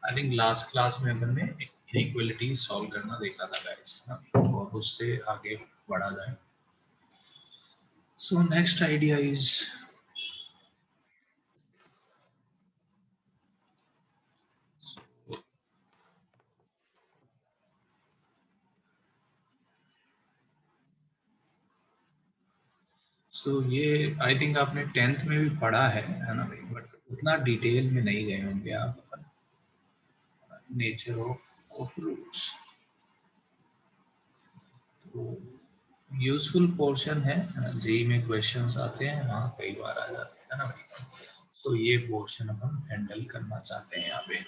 I think last class में अपन ने inequality solve करना देखा था गाइस, और उससे आगे बढ़ा जाए. सो नेक्स्ट आइडिया इज, सो ये आई थिंक आपने 10th में भी पढ़ा है ना भाई, बट उतना डिटेल में नहीं गए होंगे आप. नेचर ऑफ रूट्स तो यूजफुल पोर्शन है, जेई में क्वेश्चंस आते हैं, हाँ कई बार आ जाते हैं ना भाई. तो ये पोर्शन अपन हैंडल करना चाहते हैं यहाँ पे.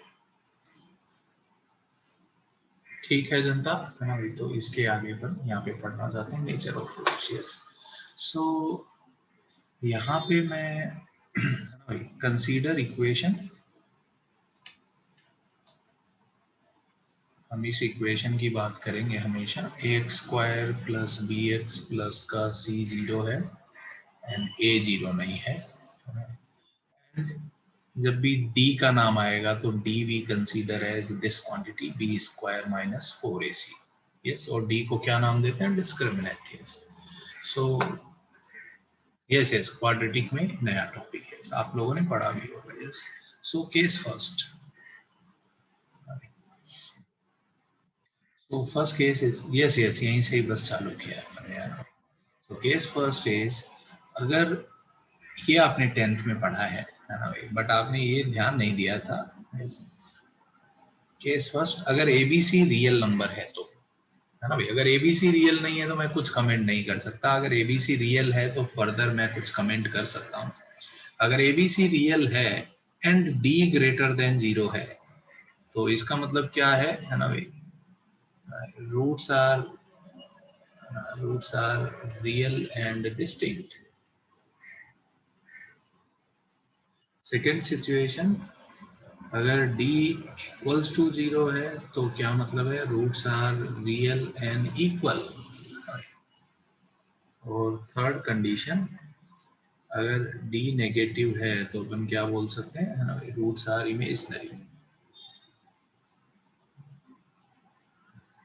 ठीक है जनता, है ना भाई. तो इसके आगे पर यहाँ पे पढ़ना चाहते हैं नेचर ऑफ रूट्स. यस. सो यहाँ पे मैं कंसीडर इक्वेशन, हम इस इक्वेशन की बात करेंगे हमेशा. ax square plus b x plus का c 0 है एंड a 0 नहीं है. जब भी d का नाम आएगा तो d we consider as this quantity b square minus 4ac. Yes. और d को क्या नाम देते हैं? Discriminant. Yes. So yes yes, quadratic में नया टॉपिक है, आप लोगों ने पढ़ा भी होगा. यस. सो केस फर्स्ट, तो first case is, yes yes, यहीं से ही बस चालू किया है मैंने यार. तो केस फर्स्ट इज, अगर ये आपने 10th में पढ़ा है ना भाई, बट आपने ये ध्यान नहीं दिया था. केस फर्स्ट, अगर एबीसी रियल नंबर है तो, है ना भाई. अगर एबीसी रियल नहीं है तो मैं कुछ कमेंट नहीं कर सकता. अगर एबीसी रियल है तो फर्दर मैं कुछ कमेंट कर सकता हूँ. अगर एबीसी रियल है एंड डी ग्रेटर देन 0 है, तो इसका मतलब क्या है ना भाई? Roots are real and distinct. Second situation, अगर d इक्वल्स टू 0 है तो क्या मतलब है? Roots are real and equal. और थर्ड कंडीशन, अगर d नेगेटिव है तो अपन क्या बोल सकते हैं? Roots are imaginary.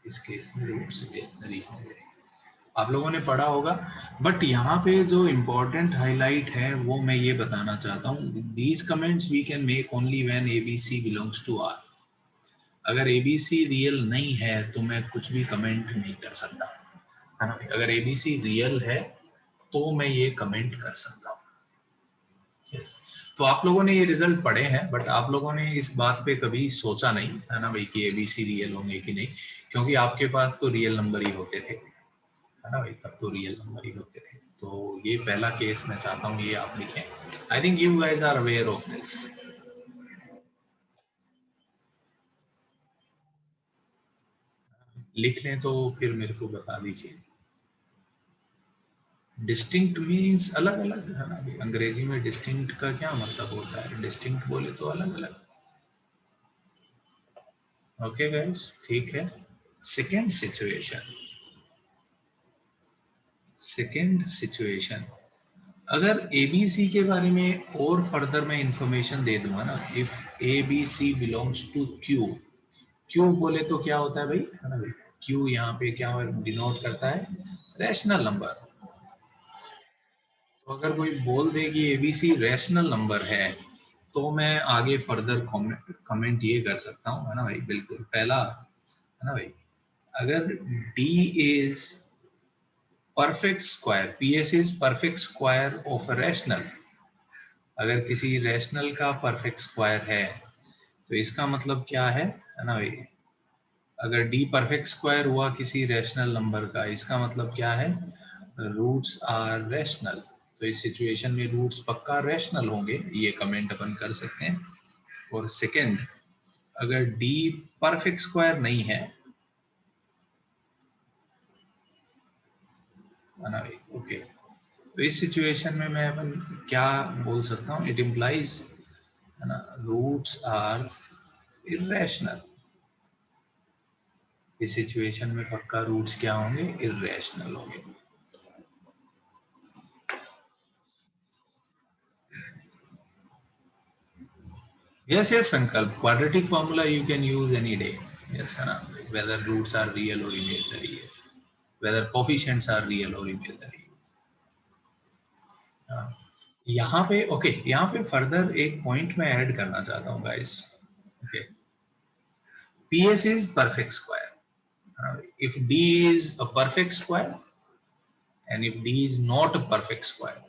इस केस में रूट्स इमेजिनरी होंगे. आप लोगों ने पढ़ा होगा, बट यहाँ पे जो इम्पोर्टेंट हाईलाइट है वो मैं ये बताना चाहता हूँ. These comments we can make only when A B C belongs to R. अगर एबीसी रियल नहीं है तो मैं कुछ भी कमेंट नहीं कर सकता, है ना. अगर एबीसी रियल है तो मैं ये कमेंट कर सकता हूँ. yes. तो आप लोगों ने ये रिजल्ट पढ़े हैं, बट आप लोगों ने इस बात पे कभी सोचा नहीं, है ना भाई, कि एबीसी रियल होंगे कि नहीं, क्योंकि आपके पास तो रियल नंबर ही होते थे, है ना भाई. तब तो रियल नंबर ही होते थे. तो ये पहला केस मैं चाहता हूँ ये आप लिखें. I think you guys are aware of this. लिख लें तो फिर मेरे को बता दीजिए. डिस्टिंक्ट मीन्स अलग अलग, है ना. अंग्रेजी में डिस्टिंक्ट का क्या मतलब होता है? डिस्टिंक्ट बोले तो अलग अलग. ओके गाइस, ठीक है. सेकेंड सिचुएशन, अगर एबीसी के बारे में और फर्दर मैं इंफॉर्मेशन दे दूंगा ना, if A B C belongs to Q. Q बोले तो क्या होता है भाई, है ना भाई? क्यू यहाँ पे क्या डिनोट करता है? Rational number. तो अगर कोई बोल दे कि एबीसी रैशनल नंबर है तो मैं आगे फर्दर कमेंट ये कर सकता हूँ, है ना भाई. बिल्कुल पहला, है ना भाई, अगर D is perfect square, PS is perfect square of rational. अगर किसी रैशनल का परफेक्ट स्क्वायर है तो इसका मतलब क्या है ना भाई? अगर डी परफेक्ट स्क्वायर हुआ किसी रैशनल नंबर का, इसका मतलब क्या है? Roots are rational. तो इस सिचुएशन में रूट्स पक्का रैशनल होंगे, ये कमेंट अपन कर सकते हैं. और सेकंड, अगर डी परफेक्ट स्क्वायर नहीं है ना भाई, ओके, तो इस सिचुएशन में मैं अपन क्या बोल सकता हूँ? इट इम्प्लाइज, है ना, रूट्स आर इरेशनल. इस सिचुएशन में पक्का रूट्स क्या होंगे? इरेशनल होंगे. Yes, yes, Sankalp. Quadratic formula you can use any day. Yes, है ना? Whether roots are real or imaginary. Yes. Whether coefficients are real or imaginary. हाँ. यहाँ पे ओके, यहाँ पे फर्दर एक पॉइंट मैं ऐड करना चाहता हूँ guys. Okay, PS is perfect square. If D is a perfect square and if D is not a perfect square,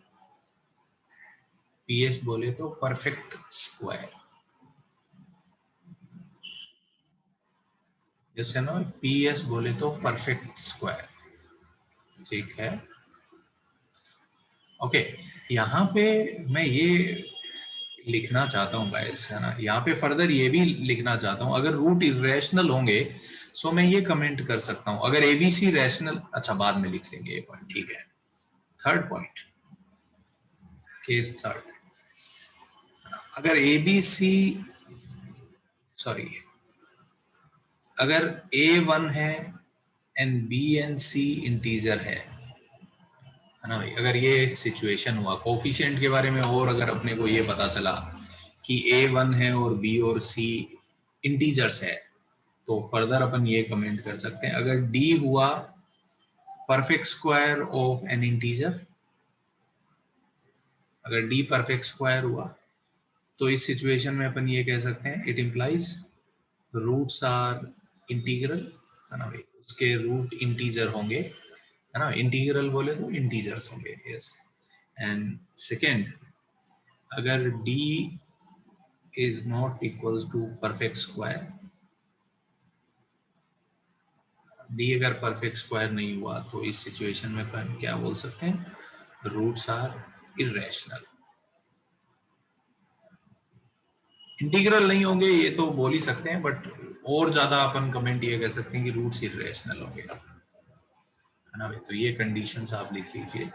PS बोले तो perfect square. जैसे ना PS बोले तो perfect square. ठीक है. ओके, यहाँ पे मैं ये लिखना चाहता हूँ गाइस, है ना? यहाँ पे फर्दर ये भी लिखना चाहता हूँ, अगर रूट इरेशनल होंगे सो मैं ये कमेंट कर सकता हूँ. अगर एबीसी रैशनल, अच्छा बाद में लिख लेंगे ये पॉइंट. ठीक है. थर्ड पॉइंट, केस थर्ड, अगर एबीसी, सॉरी, अगर A1 है and B and C integer है ना भाई, अगर ये सिचुएशन हुआ, कोफिशिएंट के बारे में और अगर अपने को ये पता चला कि A1 है और B और C इंटीजर्स है, तो फर्दर अपन ये कमेंट कर सकते हैं, अगर D हुआ perfect square of N integer, अगर D परफेक्ट स्क्वायर हुआ तो इस सिचुएशन में अपन ये कह सकते हैं, it implies roots are integral, है ना भाई, उसके रूट इंटीजर होंगे, है ना? इंटीग्रल बोले तो इंटीजर्स होंगे. यस. एंड सेकेंड, अगर D is not equals to perfect square, D अगर परफेक्ट स्क्वायर नहीं हुआ तो इस सिचुएशन में अपन क्या बोल सकते हैं, रूट्स आर इरेशनल. इंटीग्रल नहीं होंगे ये तो बोल ही सकते हैं, बट और ज्यादा अपन कमेंट ये कह सकते हैं कि रूट्स इरेशनल होंगे, है ना भाई? तो ये कंडीशंस आप लिख लीजिए.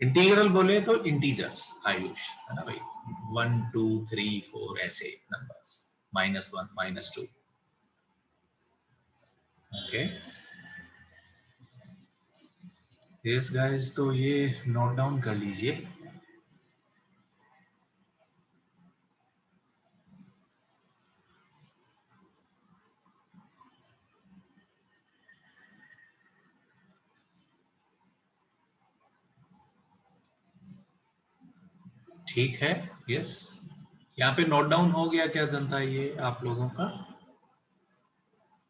इंटीग्रल बोले तो इंटीजर्स आयुष, है ना भाई, 1 2 3 4 ऐसे नंबर्स, -1 -2. ओके यस गाइस, तो ये नोट डाउन कर लीजिए. ठीक है. यस, यहाँ पे नोट डाउन हो गया क्या जनता, ये आप लोगों का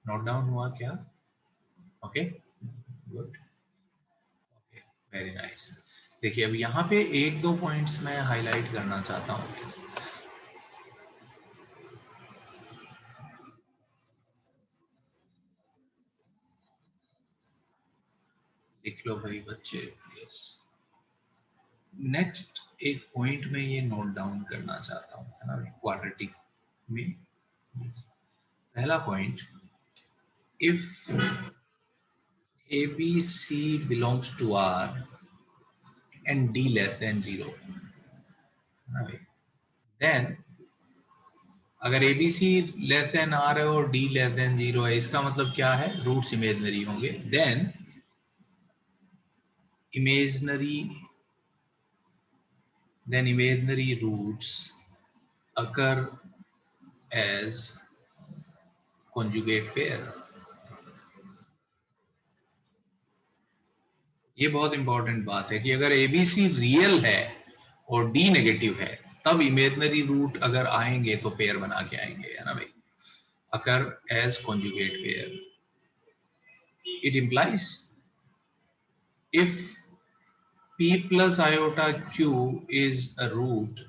नोट डाउन हुआ क्या? Okay good, very nice. देखिए अब यहाँ पे एक दो पॉइंट्स मैं हाईलाइट करना चाहता हूँ. लिख लो भाई बच्चे. यस, नेक्स्ट एक पॉइंट में ये नोट डाउन करना चाहता हूँ, है ना, क्वाड्रेटिक में. पहला point, if ABC belongs to R and D less than 0, then अगर ABC लेस देन R है और D लेस देन 0 है, इसका मतलब क्या है, रूट्स इमेजिनरी होंगे. Then imaginary roots occur as conjugate pair. ये बहुत इंपॉर्टेंट बात है कि अगर ABC रियल है और D नेगेटिव है, तब इमेजिनरी रूट अगर आएंगे तो पेयर बना के आएंगे, है ना भाई. occur as conjugate pair. It implies if P plus iota Q is a root,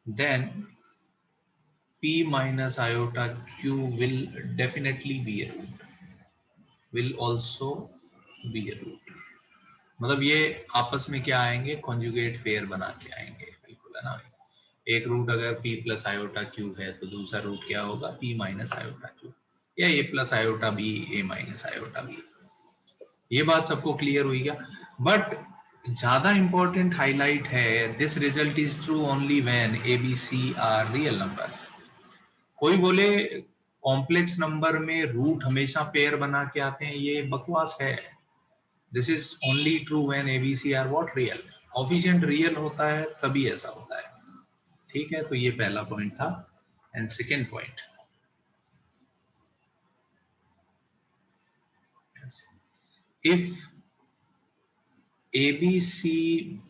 then P minus iota Q will definitely be a root, will also be a root. मतलब ये आपस में क्या आएंगे, कॉन्जुगेट पेयर बना के आएंगे. बिल्कुल, है ना. एक रूट अगर P प्लस आयोटा Q है तो दूसरा रूट क्या होगा, P माइनस आयोटा Q, या A plus iota B, A minus iota B. ये बात सबको क्लियर हुई क्या? बट ज्यादा इंपॉर्टेंट हाईलाइट है, this result is true only when ABC are real number. कोई बोले कॉम्प्लेक्स नंबर में रूट हमेशा पेयर बना के आते हैं, ये बकवास है. This is only true when ABC are what, real. Coefficient real होता है तभी ऐसा होता है। ठीक है, तो ये पहला पॉइंट था। And second point, if ABC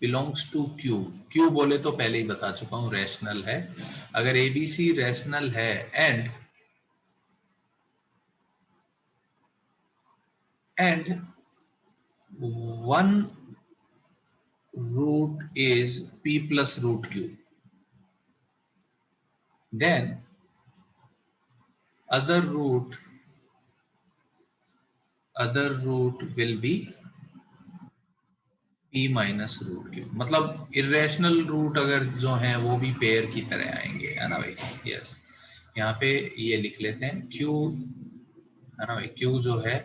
belongs to Q, Q बोले तो पहले ही बता चुका हूं रैशनल है। अगर ABC रैशनल है and one root is P plus root Q, then other root will be P minus root Q। मतलब इरेशनल रूट अगर जो हैं वो भी पेयर की तरह आएंगे, है ना भाई। यस, यहाँ पे ये लिख लेते हैं Q, है ना भाई। Q जो है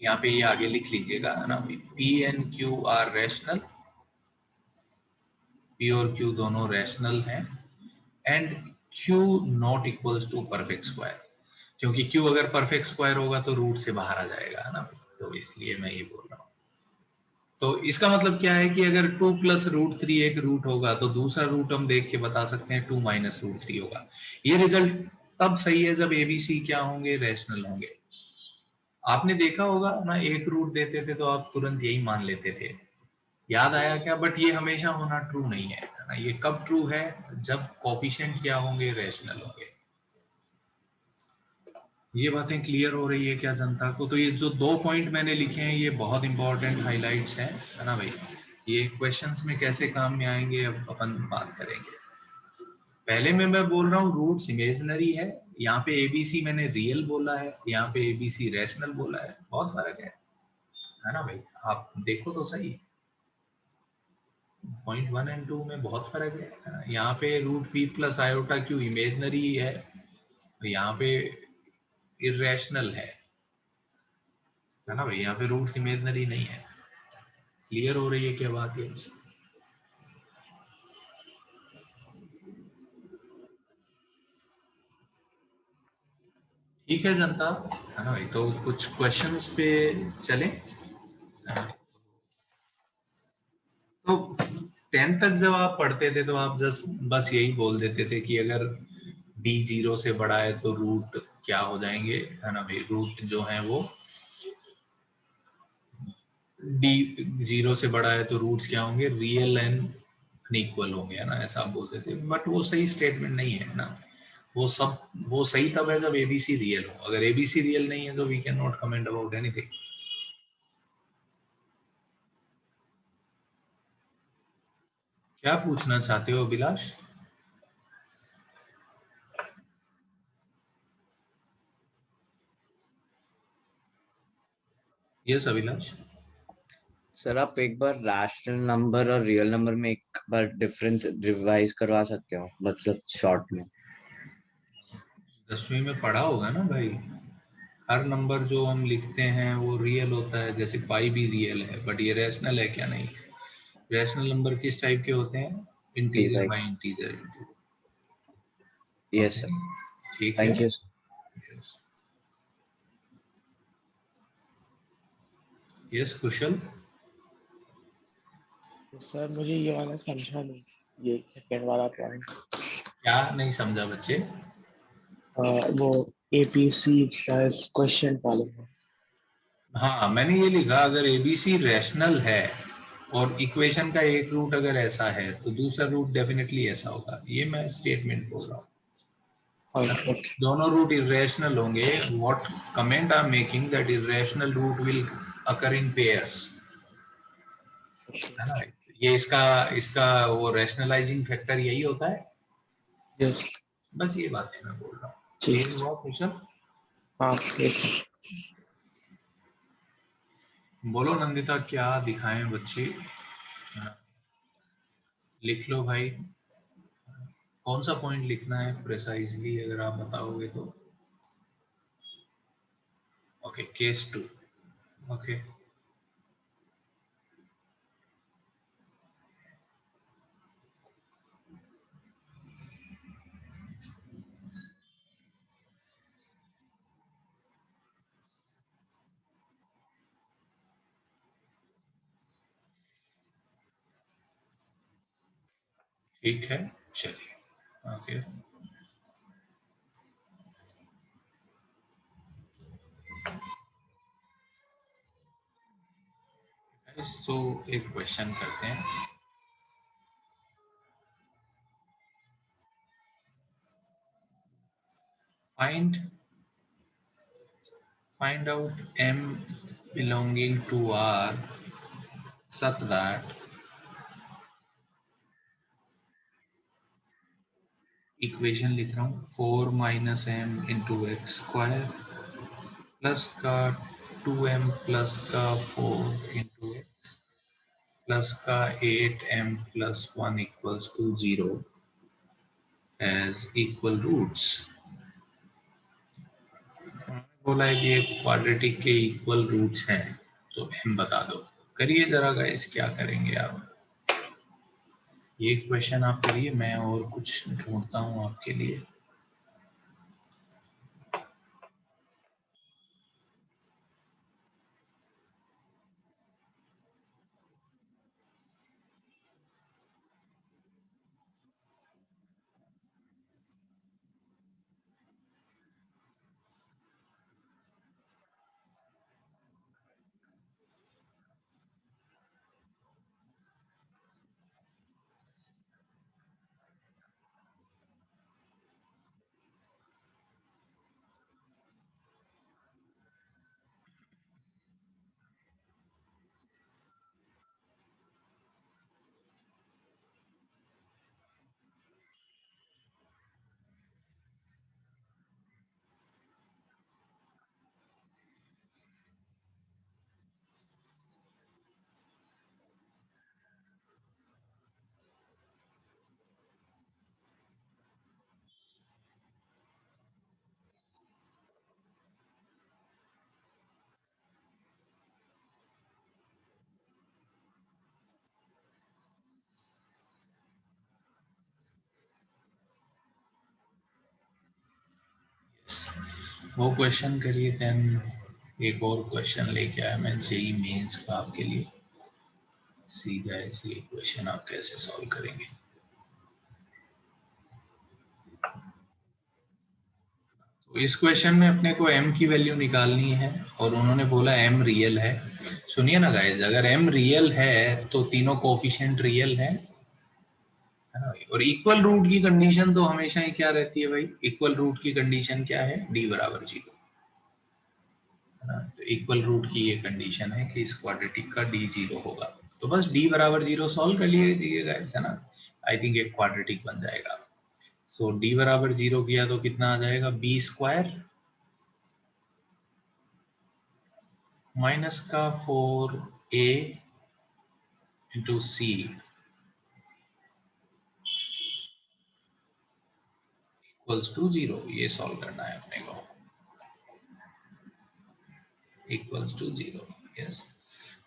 यहाँ पे ये आगे लिख लीजिएगा, है ना भाई। P and Q are rational, P और Q दोनों रैशनल हैं and Q not equals to perfect square, क्योंकि Q अगर परफेक्ट स्क्वायर होगा तो रूट से बाहर आ जाएगा, है ना। तो इसलिए मैं ये बोल रहा हूँ। तो इसका मतलब क्या है कि अगर 2 प्लस रूट 3 एक रूट होगा तो दूसरा रूट हम देख के बता सकते हैं 2 माइनस रूट 3 होगा। ये रिजल्ट तब सही है जब ABC क्या होंगे, रैशनल होंगे। आपने देखा होगा ना, एक रूट देते थे तो आप तुरंत यही मान लेते थे, याद आया क्या। बट ये हमेशा होना ट्रू नहीं है ना। ये कब ट्रू है, जब कोफिशिएंट क्या होंगे, रैशनल होंगे। ये बातें क्लियर हो रही है क्या जनता को। तो ये जो 2 पॉइंट मैंने लिखे हैं ये बहुत इंपॉर्टेंट हाइलाइट्स हैं, है ना भाई। ये क्वेश्चंस में कैसे काम में आएंगे अब अपन बात करेंगे। पहले में मैं बोल रहा हूँ रूट्स इमेजिनरी है, यहाँ पे ABC मैंने रियल बोला है, यहाँ पे ABC रैशनल बोला है, बहुत फर्क है ना भाई। आप देखो तो सही, पॉइंट 1 एंड 2 में बहुत फर्क है। यहाँ पे root P plus iota Q imaginary है, यहाँ पे इरेशनल है ना भाई। यहाँ पे रूट्स इमेजिनरी नहीं है। क्लियर हो रही है क्या बात ये। ठीक है जनता, है ना भाई। तो कुछ क्वेश्चंस पे चले। तो 10 तक जब आप पढ़ते थे तो आप जस्ट बस यही बोल देते थे कि अगर D 0 से बड़ा है तो रूट क्या हो जाएंगे, है ना भाई। रूट जो है वो D 0 से बड़ा है तो रूट्स क्या होंगे, रियल एंड अनइक्वल होंगे, है ना, ऐसा आप बोलते थे। बट वो सही स्टेटमेंट नहीं है ना। वो सही तब है जब ABC रियल हो। अगर ABC रियल नहीं है तो we can not comment about anything. क्या पूछना चाहते हो अभिलाष। यस अभिलाष। सर आप एक बार रैशनल नंबर और रियल नंबर में एक बार डिफरेंस रिवाइज करवा सकते हो, मतलब शॉर्ट में। 10वीं में पढ़ा होगा ना भाई। हर नंबर जो हम लिखते हैं वो रियल होता है, जैसे पाई भी रियल है। बट ये रैशनल है क्या, नहीं। रैशनल नंबर किस टाइप के होते हैं, integer by integer. Yes okay, sir, ठीक है। Thank you sir. यस कुशल। तो सर मुझे ये वाला समझा नहीं, ये सेकंड वाला पॉइंट। क्या नहीं समझा बच्चे। वो APC क्वेश्चन वाले में। हाँ, मैंने ये लिखा अगर ABC रैशनल है और इक्वेशन का एक रूट अगर ऐसा है तो दूसरा रूट डेफिनेटली ऐसा होगा, ये मैं स्टेटमेंट बोल रहा हूँ। दोनों रूट इरेशनल होंगे। What comment I am making that irrational root will occur in pairs, है ना। ये इसका इसका वो रैशनलाइजिंग फैक्टर यही होता है। यस, बस ये बातें मैं बोल रहा हूँ। ठीक क्लियर हुआ क्वेश्चन। हाँ यस। बोलो नंदिता, क्या दिखाएं बच्चे। लिख लो भाई, कौन सा पॉइंट लिखना है प्रिसाइजली अगर आप बताओगे तो। Okay, case 2। ओके, ठीक है, चलिए ओके। तो एक क्वेश्चन करते हैं। find out m belonging to R such that equation लिख रहा हूँ 4 minus m into x square plus का 2m प्लस का 4 इंटू एक्स प्लस का 8m plus 1 equals to 0 as equal roots. बोला है कि ये क्वाड्रेटिक के इक्वल रूट्स हैं, तो m बता दो। करिए जरा गाइस, क्या करेंगे आप? ये क्वेश्चन आप करिए, मैं और कुछ ढूंढता हूँ आपके लिए। वो क्वेश्चन करिए, देन एक और क्वेश्चन लेके आया मैं जेई मेंस का आपके लिए। सी गाइस, ये क्वेश्चन आप कैसे सॉल्व करेंगे? तो इस क्वेश्चन में अपने को m की वैल्यू निकालनी है और उन्होंने बोला m रियल है। सुनिए ना गाइस, अगर m रियल है तो तीनों कोफिशिएंट रियल है ना? और इक्वल रूट की कंडीशन तो हमेशा ही क्या रहती है भाई? इक्वल रूट की कंडीशन क्या है? d बराबर 0, है ना? तो इक्वल रूट की ये कंडीशन है कि इस क्वाड्रेटिक का d 0 होगा। तो बस d बराबर 0 सॉल्व कर लीजिए गाइस, है ना? आई थिंक एक क्वाड्रेटिक बन जाएगा। सो d बराबर 0 किया तो कितना आ जाएगा? b स्क्वायर माइनस का 4a into C equals to 0। ये सॉल्व करना है अपने को, इक्वल्स टू 0। यस,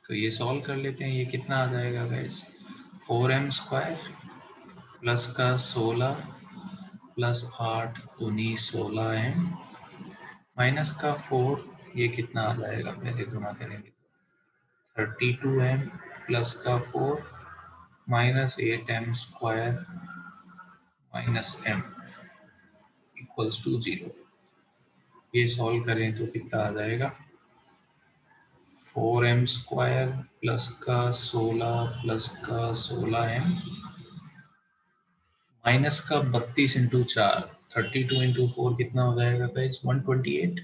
तो ये सॉल्व कर लेते हैं। ये कितना आ जाएगा गाइस? 4m स्क्वायर प्लस का 16 प्लस 8 दूनी 16m माइनस का 4, ये कितना आ जाएगा? पहले गुना करेंगे, 32m प्लस का 4 minus 8m square minus m equals to 0। ये सॉल्व करें तो कितना आ जाएगा? 4m स्क्वायर प्लस का 16 प्लस का 16m माइनस का 32 इंटू 4, 32 इंटू 4 कितना हो जाएगा गाइस? 128।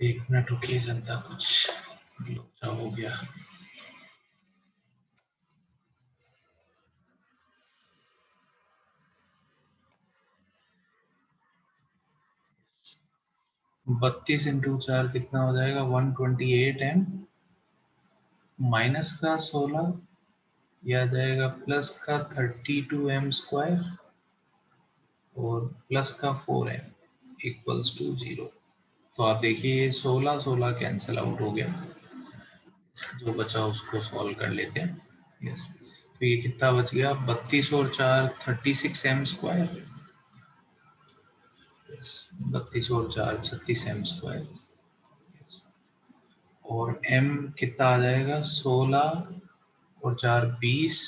एक मिनट रुकिए जनता, कुछ लोचा हो गया। बत्तीस इंटू 4 कितना हो जाएगा? 128m माइनस का 16, यह आ जाएगा प्लस का 32m स्क्वायर और प्लस का 4m इक्वल्स टू 0। तो आप देखिए 16 16 कैंसिल आउट हो गया, जो बचा उसको सॉल्व कर लेते हैं। यस, तो ये कितना बच गया? 32 और 4 36m स्क्वायर, 32 और 4 36m स्क्वायर और m कितना आ जाएगा 16 और 4 20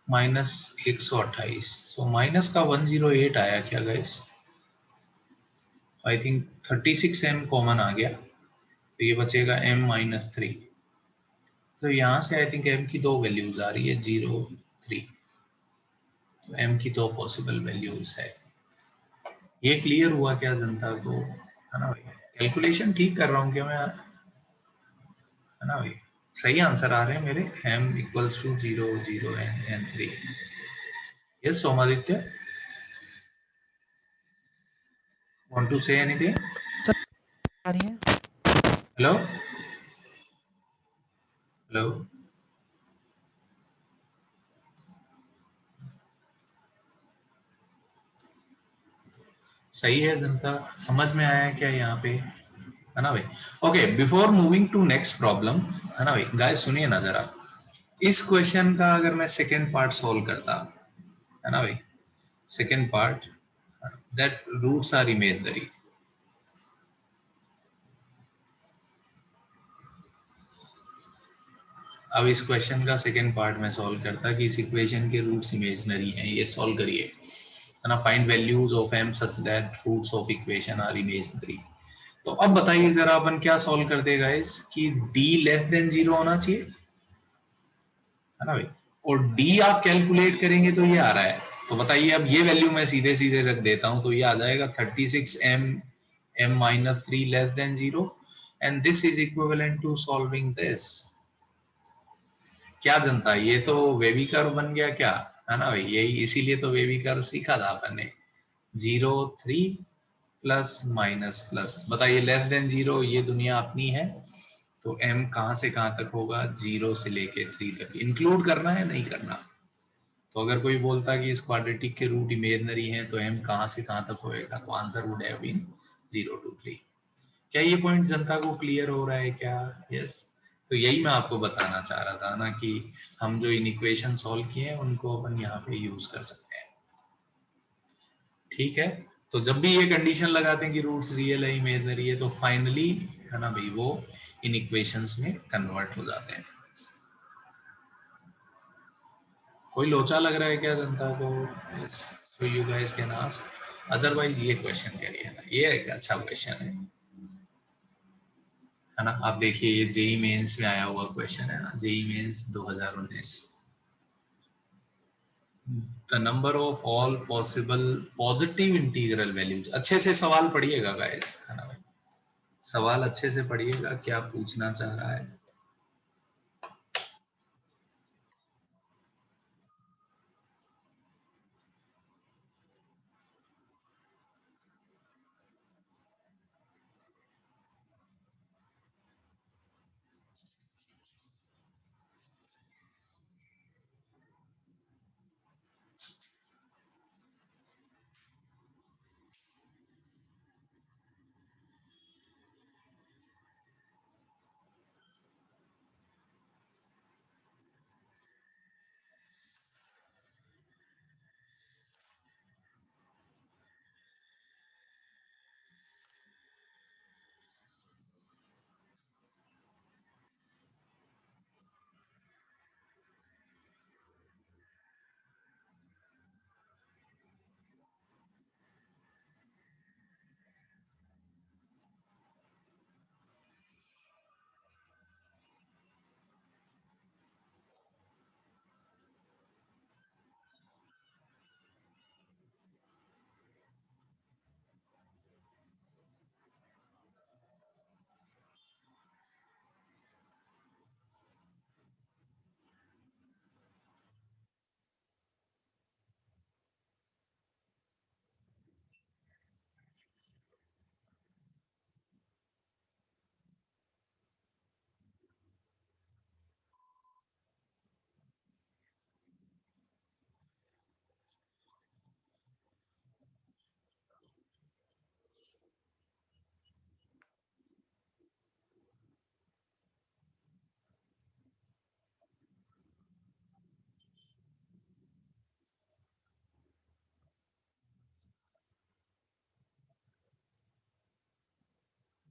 माइनस 128, सो माइनस का 108 आया क्या guys? I think 36m common आ गया, तो ये बचेगा m माइनस 3। तो यहाँ से आई थिंक m की दो वैल्यूज आ रही है 0 3, तो m की दो पॉसिबल वैल्यूज है। ये क्लियर हुआ क्या जनता को? है ना भाई? कैलकुलेशन ठीक कर रहा हूँ क्या मैं? है ना भाई? सही आंसर आ रहे हैं मेरे? m equals to 0 0 n 3। Yes Somaditya, want to say anything? Sir आ रही है। हेलो हेलो, सही है जनता? समझ में आया क्या यहाँ पे? है ना भाई? Okay, before moving to next problem, है ना भाई, गाइस सुनिए ना जरा। इस क्वेश्चन का अगर मैं सेकेंड पार्ट सोल्व करता, है ना भाई, second part, that roots are imaginary. अब इस क्वेश्चन का सेकेंड पार्ट में सॉल्व करता कि इस इक्वेशन के रूट्स इमेजिनरी हैं, ये सॉल्व करिए, है ना। Find values of m such that roots of equation are imaginary. तो अब बताइए जरा, अपन क्या सॉल्व कर देगा इस कि d लेस देन 0 होना चाहिए, है ना भाई, और d आप कैलकुलेट करेंगे तो ये आ रहा है। तो बताइए, अब ये वैल्यू मैं सीधे सीधे रख देता हूं, तो ये आ जाएगा 36m m minus 3 less than 0, and this is equivalent to solving this. क्या जनता, ये तो वेवी कर्व बन गया क्या? है ना भाई, यही इसीलिए तो वेवी कर्व सीखा था अपन ने। 0 3 प्लस माइनस प्लस, बताइए लेस देन 0 ये दुनिया अपनी है, तो m कहां से कहां तक होगा? 0 से लेके 3 तक। इंक्लूड करना है नहीं करना? तो अगर कोई बोलता कि इस क्वाड्रेटिक के रूट इमेजिनरी हैं, तो m कहां से कहां तक होएगा? तो answer would have been 0 to 3। क्या ये पॉइंट जनता को क्लियर हो रहा है क्या? यस। तो यही मैं आपको बताना चाह रहा था ना, कि हम जो इन इक्वेशन सॉल्व किए हैं उनको अपन यहाँ पे यूज कर सकते हैं। ठीक है, तो जब भी ये कंडीशन लगाते हैं कि रूट्स रियल है इमेजिनरी है, तो फाइनली, है ना भाई, वो इन इक्वेशंस में कन्वर्ट हो जाते हैं। कोई लोचा लग रहा है क्या जनता को? सो you guys can ask, otherwise ये क्वेश्चन करिए ना, ये एक अच्छा क्वेश्चन है ना। आप देखिए, ये जेई मेंस में आया हुआ क्वेश्चन है ना, JEE Mains 2019। The number of all possible positive integral values. अच्छे से सवाल पढ़िएगा गाइस, है ना भाई, सवाल अच्छे से पढ़िएगा, क्या पूछना चाह रहा है।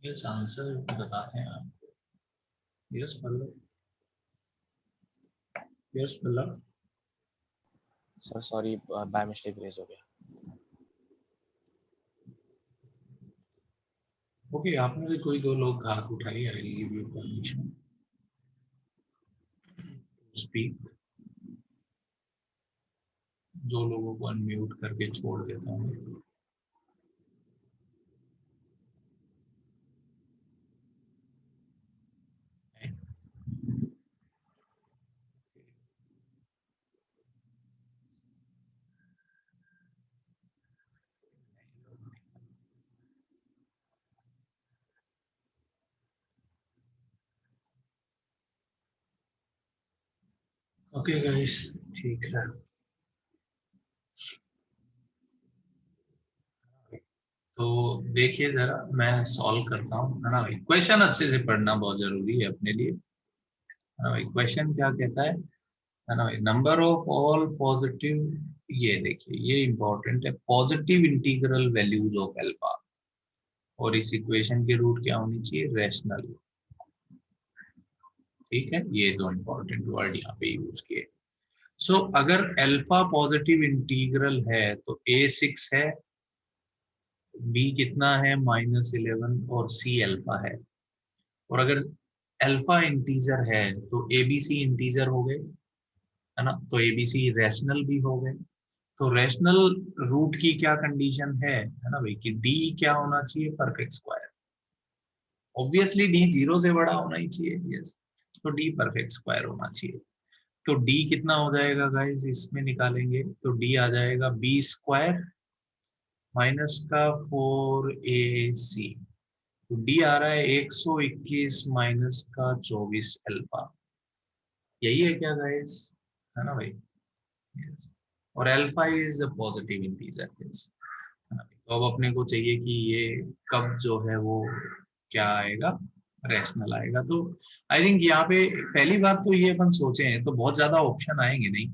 यस, आंसर बताते हैं आप। Yes Pallav, yes Pallav. Sir sorry, by mistake raise हो गया। ओके, आप में से कोई दो लोग हाथ उठाइए, I will give you permission to speak. दो लोगों को अनम्यूट करके छोड़ देता हूँ। ओके गाइस, ठीक है। तो देखिए जरा, मैं सॉल्व करता हूँ, है ना भाई। क्वेश्चन अच्छे से पढ़ना बहुत जरूरी है अपने लिए, है ना भाई। क्वेश्चन क्या कहता है ना भाई, नंबर ऑफ ऑल पॉजिटिव, ये देखिए ये इंपॉर्टेंट है, positive integral values of alpha, और इस इक्वेशन की रूट क्या होनी चाहिए, रैशनल। ठीक है, ये दो इंपॉर्टेंट वर्ड यहाँ पे यूज किए। सो अगर अल्फा पॉजिटिव इंटीग्रल है तो a6 है, b कितना है -11, और c अल्फा है। और अगर अल्फा इंटीजर है तो abc इंटीजर हो गए, है ना, तो abc रैशनल भी हो गए। तो रैशनल रूट की क्या कंडीशन है ना भाई, कि d क्या होना चाहिए, परफेक्ट स्क्वायर। ऑब्वियसली d 0 से बड़ा होना ही चाहिए, यस। तो d परफेक्ट स्क्वायर होना चाहिए। तो d कितना हो जाएगा गाइस, इसमें निकालेंगे तो d आ जाएगा b स्क्वायर माइनस का 4ac। तो d आ रहा है 121 माइनस का 24 अल्फा। यही है क्या गाइस, है ना भाई, yes. और alpha is a positive integer, तो अब अपने को चाहिए कि ये कब जो है वो क्या आएगा, रैशनल आएगा। तो आई थिंक यहाँ पे पहली बात तो ये अपन सोचे हैं तो बहुत ज्यादा ऑप्शन आएंगे नहीं।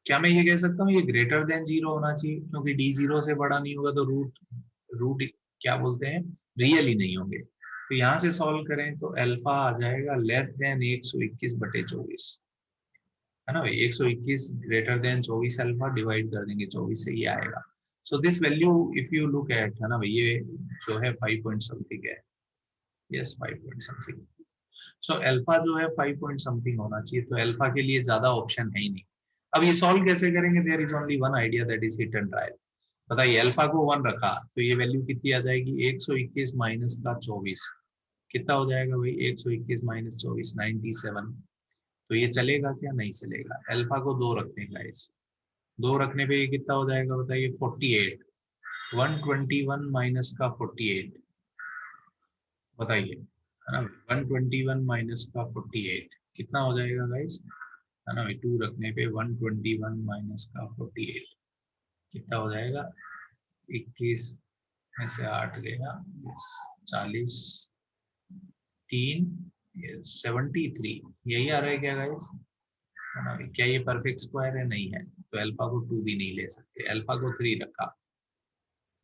क्या मैं ये कह सकता हूँ ये ग्रेटर देन 0 होना चाहिए, क्योंकि डी 0 से बड़ा नहीं होगा तो रूट रूट क्या बोलते हैं, रियल ही नहीं होंगे। तो यहाँ से सॉल्व करें तो अल्फा आ जाएगा लेस देन 121/24, है ना भाई। 121 ग्रेटर देन 24 अल्फा, डिवाइड कर देंगे 24 से, ये आएगा। So this value if you look at, है ना भाई, ये जो है 5 पॉइंट समथिंग है, yes 5 point something. So alpha जो है 5 पॉइंट समथिंग होना चाहिए, तो अल्फा के लिए ज्यादा ऑप्शन है ही नहीं। अब ये सॉल्व कैसे करेंगे, there is only one idea, that is hit and trial. बताइए, अल्फा को 1 रखा तो ये वैल्यू कितनी आ जाएगी, 121 माइनस का 24, कितना हो जाएगा भाई, 121 माइनस 24 97। तो ये चलेगा क्या, नहीं चलेगा। अल्फा को 2 रखते हैं गाइस, 2 रखने पे ये कितना हो जाएगा बताइए, 48। 121 माइनस का 48, बताइए, है ना। 121 माइनस का 48 कितना हो जाएगा गाइस, है ना भाई। 2 रखने पे 121 माइनस का 48 कितना हो जाएगा, 21 में से 8 गया, 40, 3, 73। यही आ रहा है क्या गाइस, है ना भाई। क्या ये परफेक्ट स्क्वायर है, नहीं है, तो अल्फा को 2 भी नहीं ले सकते, अल्फा को 3 रखा,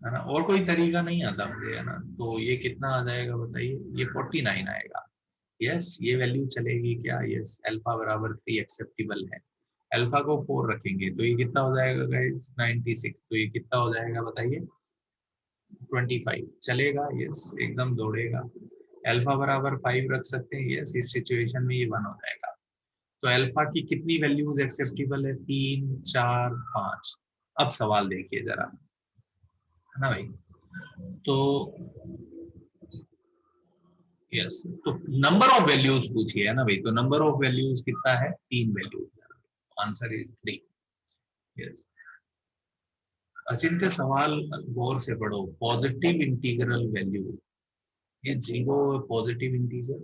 है ना। और कोई तरीका नहीं आता मुझे, है ना। तो ये कितना आ जाएगा बताइए, ये 49 आएगा। यस, ये वैल्यू चलेगी क्या, यस, अल्फा बराबर 3 एक्सेप्टेबल है। अल्फा को 4 रखेंगे तो ये कितना हो जाएगा गाइस, 96। तो ये कितना हो जाएगा बताइए, 25 चलेगा, यस, एकदम दौड़ेगा। अल्फा बराबर 5 रख सकते हैं, यस, इस सिचुएशन में ये 1 हो जाएगा। तो अल्फा की कितनी वैल्यूज एक्सेप्टेबल है, 3, 4, 5। अब सवाल देखिए जरा, है ना भाई। तो यस, तो नंबर ऑफ वैल्यूज पूछिए, है ना भाई। तो नंबर ऑफ वैल्यूज कितना है, 3 वैल्यूज, आंसर इज 3, यस। अचिंत्य सवाल गौर से पढ़ो, पॉजिटिव इंटीग्रल वैल्यू, ये 0 पॉजिटिव इंटीजर, है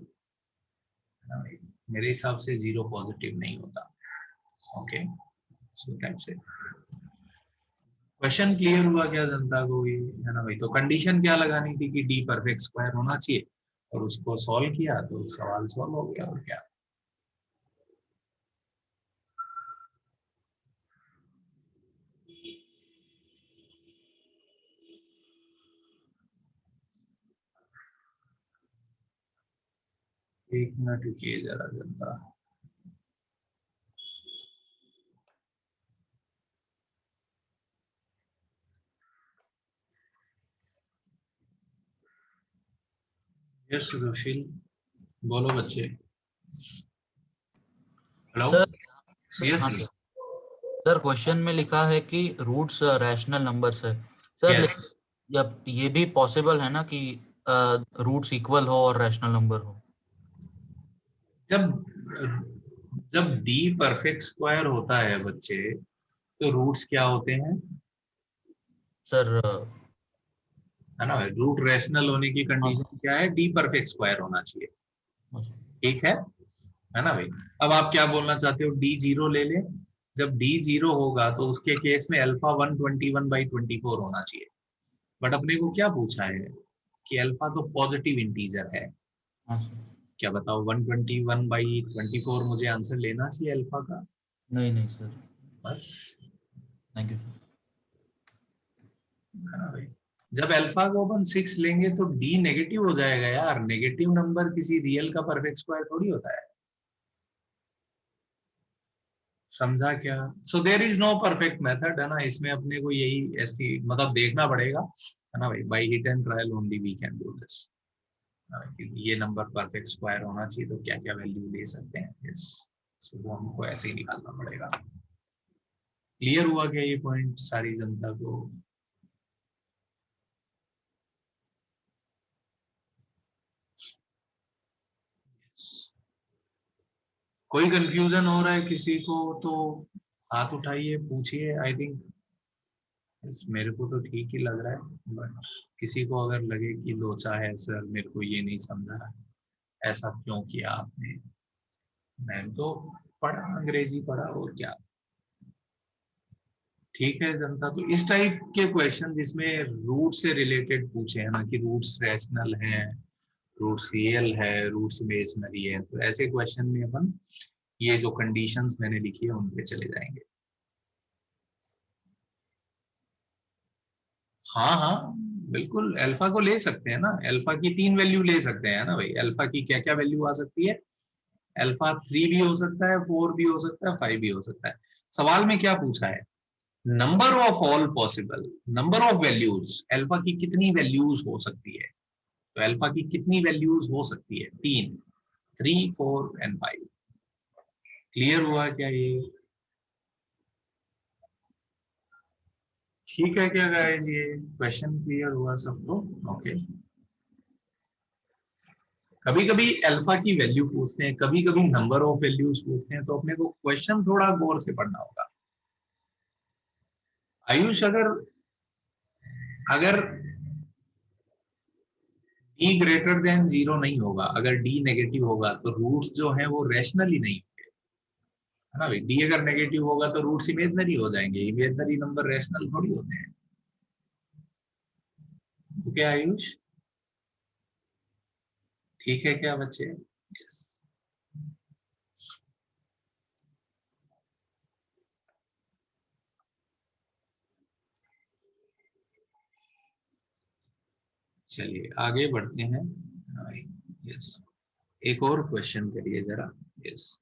ना भाई। मेरे हिसाब से 0 पॉजिटिव नहीं होता। Okay, so that's it. Question clear हुआ क्या जनता को, ये है ना भाई। तो कंडीशन क्या लगानी थी कि डी परफेक्ट स्क्वायर होना चाहिए, और उसको सॉल्व किया तो सवाल सॉल्व हो गया, और क्या। एक मिनट रुकिए जरा जनता। यस सुशील, बोलो बच्चे। हेलो। सर हाँ यस सर। सर क्वेश्चन में लिखा है कि रूट्स रैशनल नंबर्स है सर, यस। लेकिन जब ये भी पॉसिबल है ना कि रूट्स इक्वल हो और रैशनल नंबर हो। जब जब डी परफेक्ट स्क्वायर होता है बच्चे, तो रूट्स क्या होते हैं? सर है ना, रूट रैशनल होने की हाँ कंडीशन क्या है? डी परफेक्ट स्क्वायर होना चाहिए। हाँ सर। ठीक है ना भाई। अब आप क्या बोलना चाहते हो? डी जीरो ले लें। जब डी जीरो होगा तो उसके केस में अल्फा 121/24 होना चाहिए। बट अपने को क्या पूछा है कि अल्फा तो पॉजिटिव इंटीजर है। हाँ सर। क्या बताओ, 121/24 मुझे आंसर लेना चाहिए अल्फा का? नहीं नहीं सर। बस। Thank you sir. है ना भाई। जब अल्फा को अपन 6 लेंगे तो डी नेगेटिव हो जाएगा यार। नेगेटिव नंबर किसी रियल का परफेक्ट स्क्वायर थोड़ी होता है। समझा क्या? So there is no perfect method, है ना। इसमें अपने को यही ऐसी मतलब देखना पड़ेगा, है ना भाई। By hit and trial only we can do this. ये नंबर परफेक्ट स्क्वायर होना चाहिए तो क्या क्या वैल्यू ले सकते हैं। यस, सो वो हमको ऐसे ही निकालना पड़ेगा। क्लियर हुआ क्या ये पॉइंट सारी जनता को? कोई कंफ्यूजन हो रहा है किसी को तो हाथ उठाइए, पूछिए। आई थिंक मेरे को तो ठीक ही लग रहा है, बट किसी को अगर लगे कि लोचा है सर, मेरे को ये नहीं समझा, ऐसा क्यों किया आपने, मैंने तो पढ़ा, अंग्रेजी पढ़ा और क्या। ठीक है जनता, तो इस टाइप के क्वेश्चन जिसमें रूट से रिलेटेड पूछे, है ना, कि रूट्स रैशनल हैं, रूट्स रियल है, रूट्स इमेजिनरी है, तो ऐसे क्वेश्चन में अपन ये जो कंडीशंस मैंने लिखी है उन पे चले जाएंगे। हाँ हाँ, बिल्कुल अल्फा को ले सकते हैं ना। अल्फा की 3 वैल्यू ले सकते हैं ना भाई। अल्फा की क्या क्या वैल्यू आ सकती है? अल्फा 3 भी हो सकता है, 4 भी हो सकता है, 5 भी हो सकता है। सवाल में क्या पूछा है? Number of all possible, number of values, alpha की कितनी वैल्यूज हो सकती है। तो अल्फा की कितनी वैल्यूज हो सकती है? 3, 3, 4 एंड 5। क्लियर हुआ क्या ये? ठीक है क्या गाइस, ये क्वेश्चन क्लियर हुआ सबको? ओके। कभी कभी अल्फा की वैल्यू पूछते हैं, कभी कभी नंबर ऑफ वैल्यूज पूछते हैं, तो अपने को क्वेश्चन थोड़ा गौर से पढ़ना होगा। आयुष, अगर अगर डी ग्रेटर देन 0 नहीं होगा, अगर डी नेगेटिव होगा, तो रूट्स जो हैं वो रैशनल ही नहीं होंगे, है ना भाई। डी अगर नेगेटिव होगा तो रूट्स इमेजिनरी हो जाएंगे। इमेजिनरी नंबर रैशनल थोड़ी होते हैं। ओके आयुष, ठीक है क्या बच्चे? यस। चलिए आगे बढ़ते हैं। यस, एक और क्वेश्चन करिए जरा। Yes,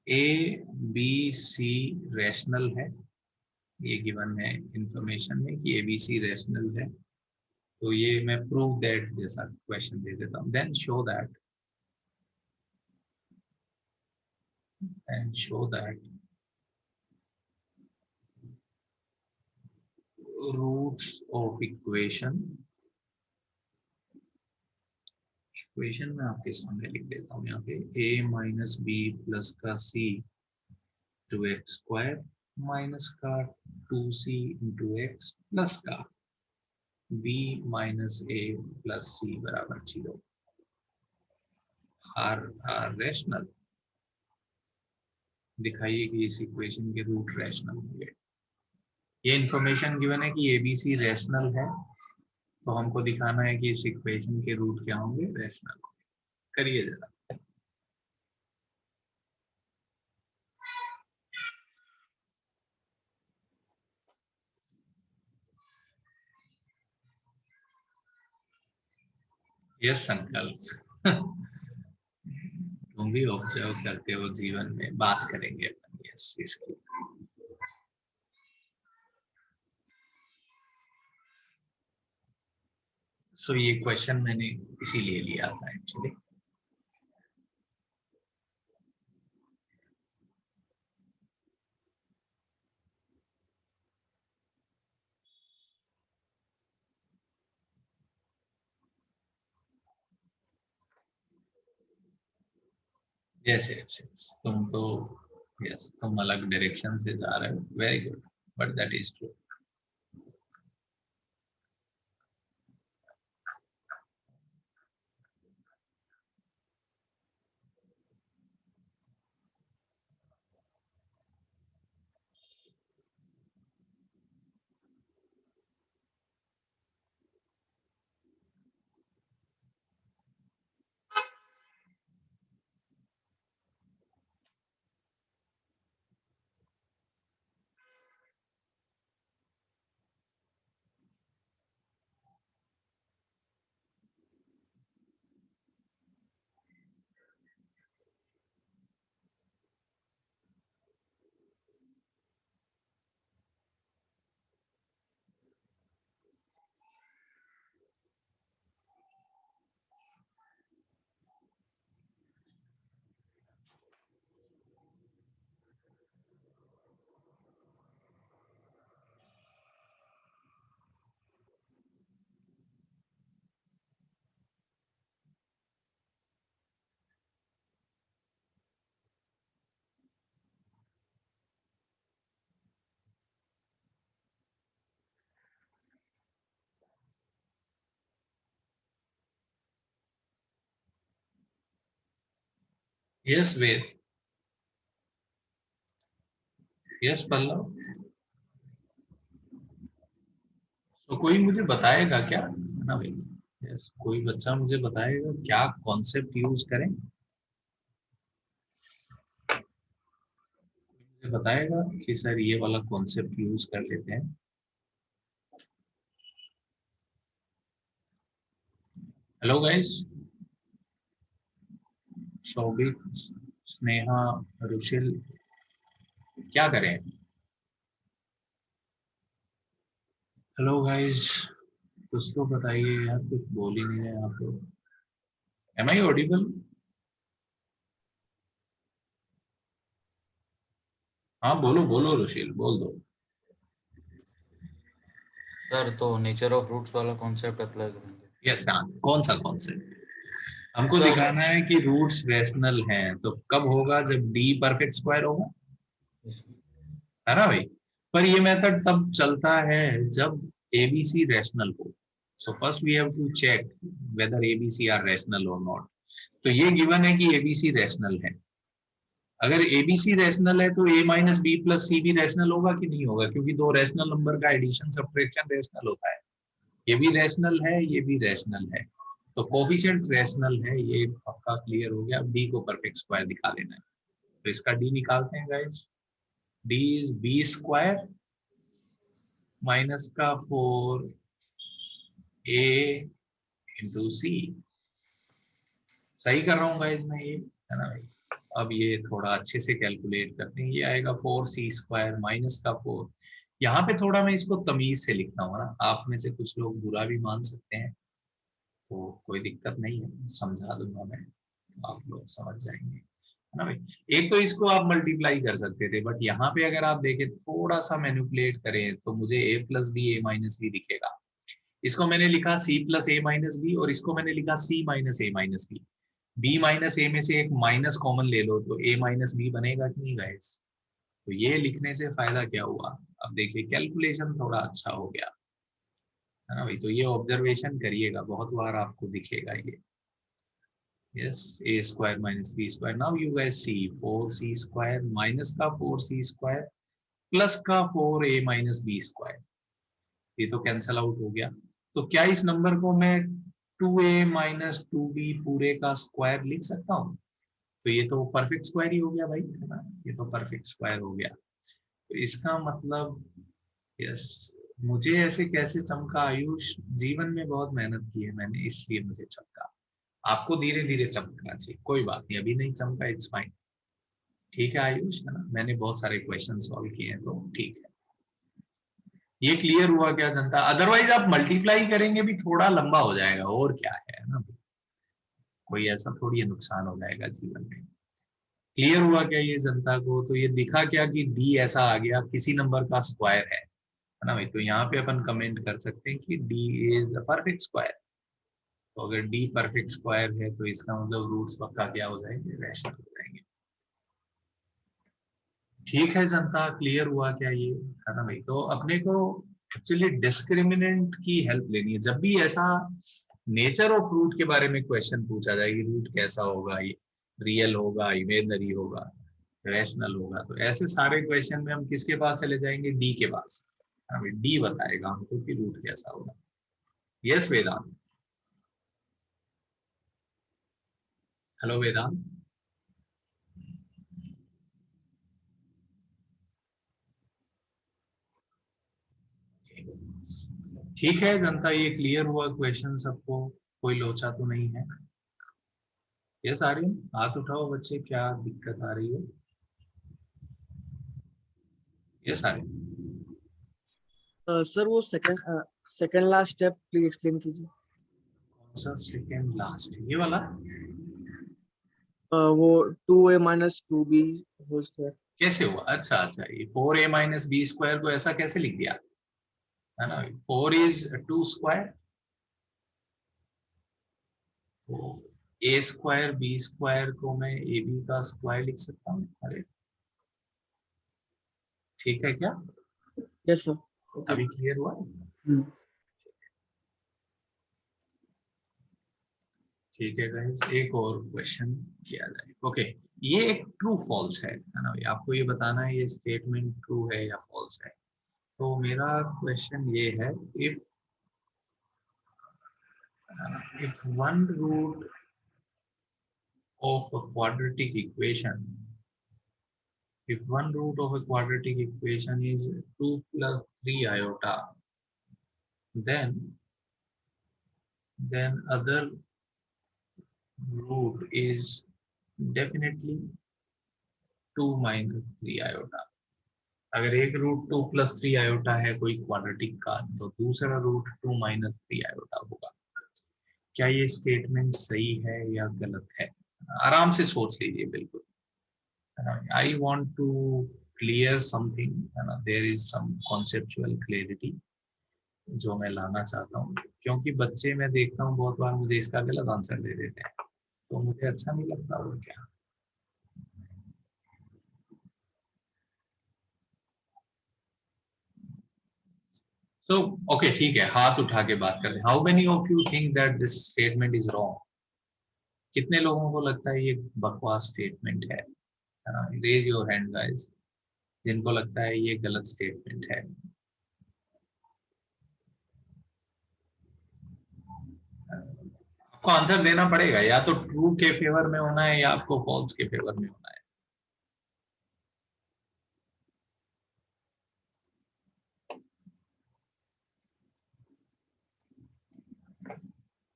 A B C rational है, ये गिवन है इंफॉर्मेशन में कि एबीसी रैशनल है। तो ये मैं प्रूव दैट जैसा क्वेश्चन दे देता हूँ। Then show that roots of equation में आपके सामने लिख देता हूँ। यहाँ पे a माइनस बी प्लस का c 2x² माइनस का 2c इंटू एक्स प्लस का b minus a plus c बराबर 0 आर रैशनल। दिखाइए कि इस इक्वेशन के रूट रैशनल होंगे। ये इंफॉर्मेशन गिवन है कि एबीसी रैशनल है, तो हमको दिखाना है कि इस इक्वेशन के रूट क्या होंगे? रैशनल होंगे। करिए जरा। यस संकल्प। तुम भी ऑब्जर्व करते हो जीवन में, बात करेंगे अपन यस इसकी। सो ये क्वेश्चन मैंने इसीलिए लिया था एक्चुअली। यस यस यस, तुम तो यस तुम अलग डायरेक्शन से जा रहे हो, very good, but that is true. Yes Ved, yes Pallav. तो कोई मुझे बताएगा क्या, है ना भाई? यस, कोई बच्चा मुझे बताएगा क्या कॉन्सेप्ट यूज करें, मुझे बताएगा कि सर ये वाला कॉन्सेप्ट यूज कर लेते हैं। हेलो गाइस, शौविक, स्नेहा, रुशिल, क्या करें? हेलो गाइस, कुछ तो बताइए यार, कुछ बोल ही नहीं रहे आप लोग। Am I audible? हाँ बोलो बोलो रुशिल, बोल दो। सर तो नेचर ऑफ रूट्स वाला कॉन्सेप्ट अप्लाई करेंगे। यस हाँ, कौन सा कॉन्सेप्ट? हमको सर दिखाना है कि रूट्स रैशनल हैं, तो कब होगा? जब डी परफेक्ट स्क्वायर होगा, है ना भाई? पर ये मेथड तब चलता है जब एबीसी रैशनल हो। So first we have to check whether ABC are rational और नॉट। तो ये गिवन है कि एबीसी रैशनल है। अगर एबीसी रैशनल है तो ए माइनस बी प्लस सी भी रैशनल होगा कि नहीं होगा? क्योंकि दो रैशनल नंबर का एडिशन सब्ट्रैक्शन रैशनल होता है। ये भी रैशनल है, ये भी रैशनल है, तो कोफिशिएंट्स रैशनल है, ये पक्का क्लियर हो गया। अब डी को परफेक्ट स्क्वायर दिखा देना है, तो इसका डी निकालते हैं guys. D is b square minus का 4a इंटू सी। सही कर रहा हूँ गाइस मैं, ये है ना भाई? अब ये थोड़ा अच्छे से कैलकुलेट करते हैं। ये आएगा 4c स्क्वायर माइनस का 4। यहाँ पे थोड़ा मैं इसको तमीज से लिखता हूँ ना, आप में से कुछ लोग बुरा भी मान सकते हैं, तो कोई दिक्कत नहीं है, समझा दूंगा मैं, आप लोग समझ जाएंगे, है ना भाई? एक तो इसको आप मल्टीप्लाई कर सकते थे, बट यहाँ पे अगर आप देखें थोड़ा सा मैनिपुलेट करें तो मुझे a plus b a minus b दिखेगा। इसको मैंने लिखा c plus a minus b, और इसको मैंने लिखा c minus a minus b. b minus a में से एक माइनस कॉमन ले लो तो a माइनस बी बनेगा कि नहीं गाइस? तो ये लिखने से फायदा क्या हुआ? अब देखिए कैलकुलेशन थोड़ा अच्छा हो गया, है ना भाई? तो ये ऑब्जर्वेशन करिएगा, बहुत बार आपको दिखेगा ये। yes, a square minus b square. Now you guys see 4c square minus का 4c square plus का 4a minus b square, ये तो कैंसल आउट हो गया। तो क्या इस नंबर को मैं 2a minus 2b पूरे का स्क्वायर लिख सकता हूँ? तो ये तो परफेक्ट स्क्वायर ही हो गया भाई, है ना? ये तो परफेक्ट स्क्वायर हो गया। तो इसका मतलब यस, मुझे ऐसे कैसे चमका आयुष? जीवन में बहुत मेहनत की है मैंने, इसलिए मुझे चमका। आपको धीरे धीरे चमकना चाहिए, कोई बात नहीं, अभी नहीं चमका, इट्स फाइन। ठीक है आयुष, है ना, मैंने बहुत सारे क्वेश्चन सॉल्व किए हैं तो ठीक है। ये क्लियर हुआ क्या जनता? अदरवाइज आप मल्टीप्लाई करेंगे भी थोड़ा लंबा हो जाएगा, और क्या है ना, कोई ऐसा थोड़ी नुकसान हो जाएगा जीवन में। क्लियर हुआ क्या ये जनता को? तो ये दिखा क्या कि डी ऐसा आ गया, किसी नंबर का स्क्वायर है ना भाई, तो यहाँ पे अपन कमेंट कर सकते हैं कि D is a perfect square. तो अगर डी परफेक्ट स्क्वायर है तो इसका मतलब रूट्स पक्का क्या हो जाएंगे, रैशनल हो जाएंगे। ठीक है जनता, क्लियर हुआ क्या ये, है ना भाई? तो अपने को एक्चुअली डिस्क्रिमिनेंट की हेल्प लेनी है जब भी ऐसा नेचर ऑफ रूट के बारे में क्वेश्चन पूछा जाए कि रूट कैसा होगा, ये रियल होगा, इमेजिनरी होगा, रैशनल होगा, तो ऐसे सारे क्वेश्चन में हम किसके पास चले जाएंगे, डी के पास। हमें डी बताएगा हमको कि रूट कैसा होगा। यस वेदांत, हेलो वेदांत। ठीक है जनता, ये क्लियर हुआ क्वेश्चन सबको, कोई लोचा तो नहीं है? यस आर्यन, हाथ उठाओ बच्चे, क्या दिक्कत आ रही है? यस आर्यन। सर वो second last step please explain कीजिए। कौन सा सेकेंड लास्ट, ये वाला? वो 2a minus 2b whole square. कैसे हुआ? अच्छा अच्छा, ये 4a माइनस बी स्क्वायर को ऐसा कैसे लिख दिया, है ना? 4 इज 2 स्क्वायर, तो ए स्क्वायर बी स्क्वायर को मैं ए बी का स्क्वायर लिख सकता हूँ। अरे ठीक है क्या? Yes sir. अभी क्लियर हुआ? ठीक है गाइस, एक और क्वेश्चन किया जाए। ओके, ये एक ट्रू फॉल्स है ना, आपको ये बताना है ये स्टेटमेंट ट्रू है या फॉल्स है। तो मेरा क्वेश्चन ये है, if one root of a quadratic equation, if one root of a quadratic equation is 2 plus 3 iota, then other root is definitely 2 minus 3 iota. अगर एक रूट 2 प्लस 3 आयोटा है कोई क्वाड्रेटिक का, तो दूसरा रूट 2 माइनस 3 आयोटा होगा। क्या ये स्टेटमेंट सही है या गलत है? आराम से सोच लीजिए, बिल्कुल। I want to clear something, है ना, there is some conceptual clarity जो मैं लाना चाहता हूँ, क्योंकि बच्चे मैं देखता हूँ बहुत बार मुझे इसका गलत आंसर दे देते हैं, तो मुझे अच्छा नहीं लगता। और क्या, सो ओके ठीक है, हाथ उठा के बात करते हैं। How many of you think that this statement is wrong? कितने लोगों को लगता है ये बकवास स्टेटमेंट है ना? रेज योर हैंड गाइस, जिनको लगता है ये गलत स्टेटमेंट है। आपको आंसर देना पड़ेगा, या तो ट्रू के फेवर में होना है या आपको फॉल्स के फेवर में होना है।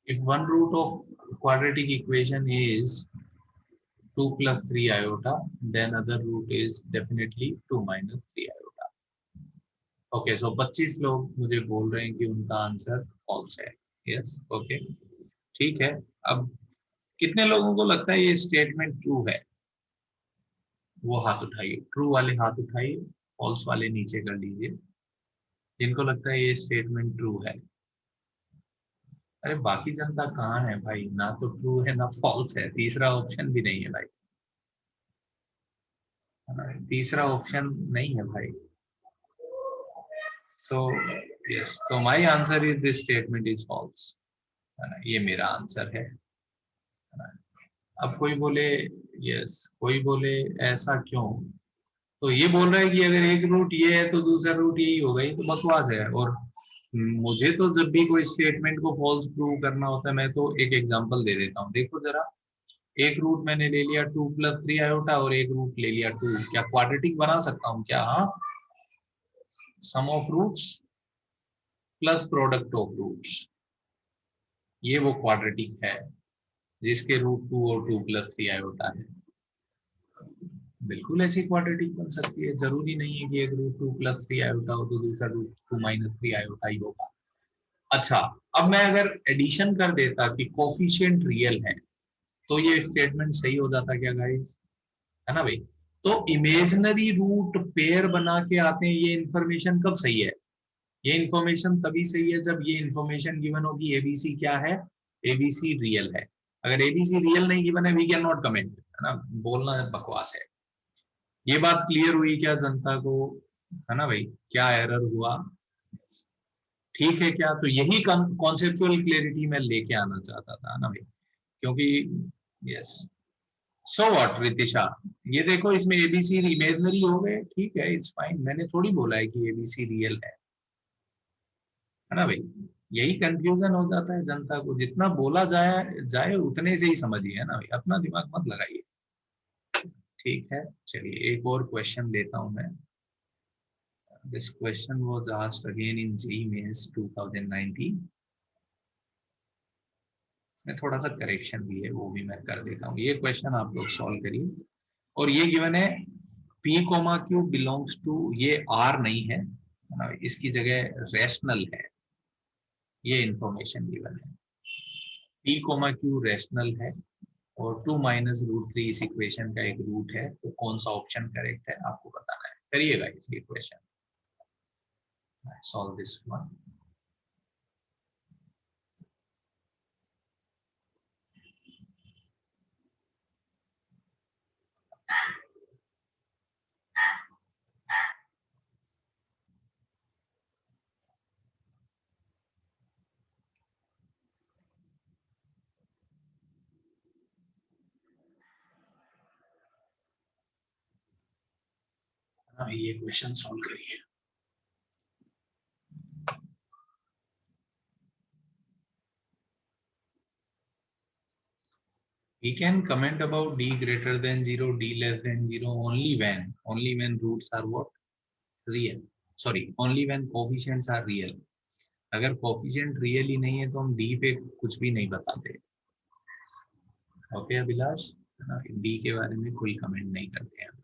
If one root of quadratic equation is 2 plus 3 iota, then other root is definitely 2 minus 3 iota. Okay, so 25 लोग मुझे बोल रहे हैं कि उनका आंसर फॉल्स है। यस, ओके, ठीक है। अब कितने लोगों को लगता है ये स्टेटमेंट ट्रू है? वो हाथ उठाइए, ट्रू वाले हाथ उठाइए, फॉल्स वाले नीचे कर लीजिए, जिनको लगता है ये स्टेटमेंट ट्रू है। अरे बाकी जनता कहाँ है भाई? ना तो ट्रू है ना फॉल्स है, तीसरा ऑप्शन भी नहीं है भाई, तीसरा ऑप्शन नहीं है भाई। So yes, so my answer is this statement is false, ये मेरा आंसर है। अब कोई बोले यस, कोई बोले ऐसा क्यों? तो ये बोल रहा है कि अगर एक रूट ये है तो दूसरा रूट यही होगा, ये तो बकवास है। और मुझे तो जब भी कोई स्टेटमेंट को फॉल्स प्रूव करना होता है, मैं तो एक एग्जांपल दे देता हूँ। देखो जरा, एक रूट मैंने ले लिया 2 प्लस 3 आयोटा और एक रूट ले लिया 2, क्या क्वाड्रेटिक बना सकता हूँ क्या? हाँ, sum of roots plus product of roots, ये वो क्वाड्रेटिक है। जिसके रूट 2 और 2 प्लस 3 आयोटा है। बिल्कुल ऐसी क्वाड्रेटिक बन सकती है, जरूरी नहीं है कि एक रूट 2 प्लस 3 आयोटा हो तो दूसरा रूट 2 माइनस 3 आयोटा ही होगा। अच्छा, अब मैं अगर एडिशन कर देता कि कोफिशिएंट रियल है तो ये स्टेटमेंट सही हो जाता क्या गाइस, है ना भाई। तो इमेजिनरी रूट पेयर बना के आते हैं, ये इंफॉर्मेशन कब सही है, ये इंफॉर्मेशन तभी सही है जब ये इंफॉर्मेशन गिवन होगी एबीसी क्या है, एबीसी रियल है। अगर एबीसी रियल नहीं गिवन है वी कैन नॉट कमेंट, है ना, बोलना बकवास है। ये बात क्लियर हुई क्या जनता को, है ना भाई, क्या एरर हुआ, ठीक है क्या। तो यही कॉन्सेप्चुअल क्लैरिटी मैं लेके आना चाहता था ना भाई, क्योंकि यस। सो व्हाट रितिशा, ये देखो इसमें एबीसी इमेजिनरी हो गए, ठीक है, इट्स फाइन, मैंने थोड़ी बोला है कि एबीसी रियल है ना भाई। यही कंफ्यूजन हो जाता है जनता को, जितना बोला जाए जाए उतने से ही समझिए, है ना भाई, अपना दिमाग मत लगाइए। ठीक है, चलिए एक और क्वेश्चन लेता हूं मैं। This question was asked again in JEE Mains 2019। इसमें थोड़ा सा करेक्शन भी है, वो भी मैं कर देता हूँ। ये क्वेश्चन आप लोग सॉल्व करिए। और ये गिवन है P, Q बिलोंग्स टू, ये R नहीं है, इसकी जगह रेशनल है, ये इंफॉर्मेशन गिवन है। P, Q रेशनल है और 2 माइनस रूट 3 इस इक्वेशन का एक रूट है, तो कौन सा ऑप्शन करेक्ट है आपको बताना है। करिएगा इस क्वेश्चन, सॉल्व दिस वन। ये क्वेश्चन सॉल्व करिए। We can comment about d greater than 0, d less than 0 only when roots are what, real, sorry, only when coefficients are real। अगर कोफिशिएंट रियल ही नहीं है तो हम डी पे कुछ भी नहीं बताते। ओके अभिलाष, डी के बारे में कोई कमेंट नहीं करते हैं।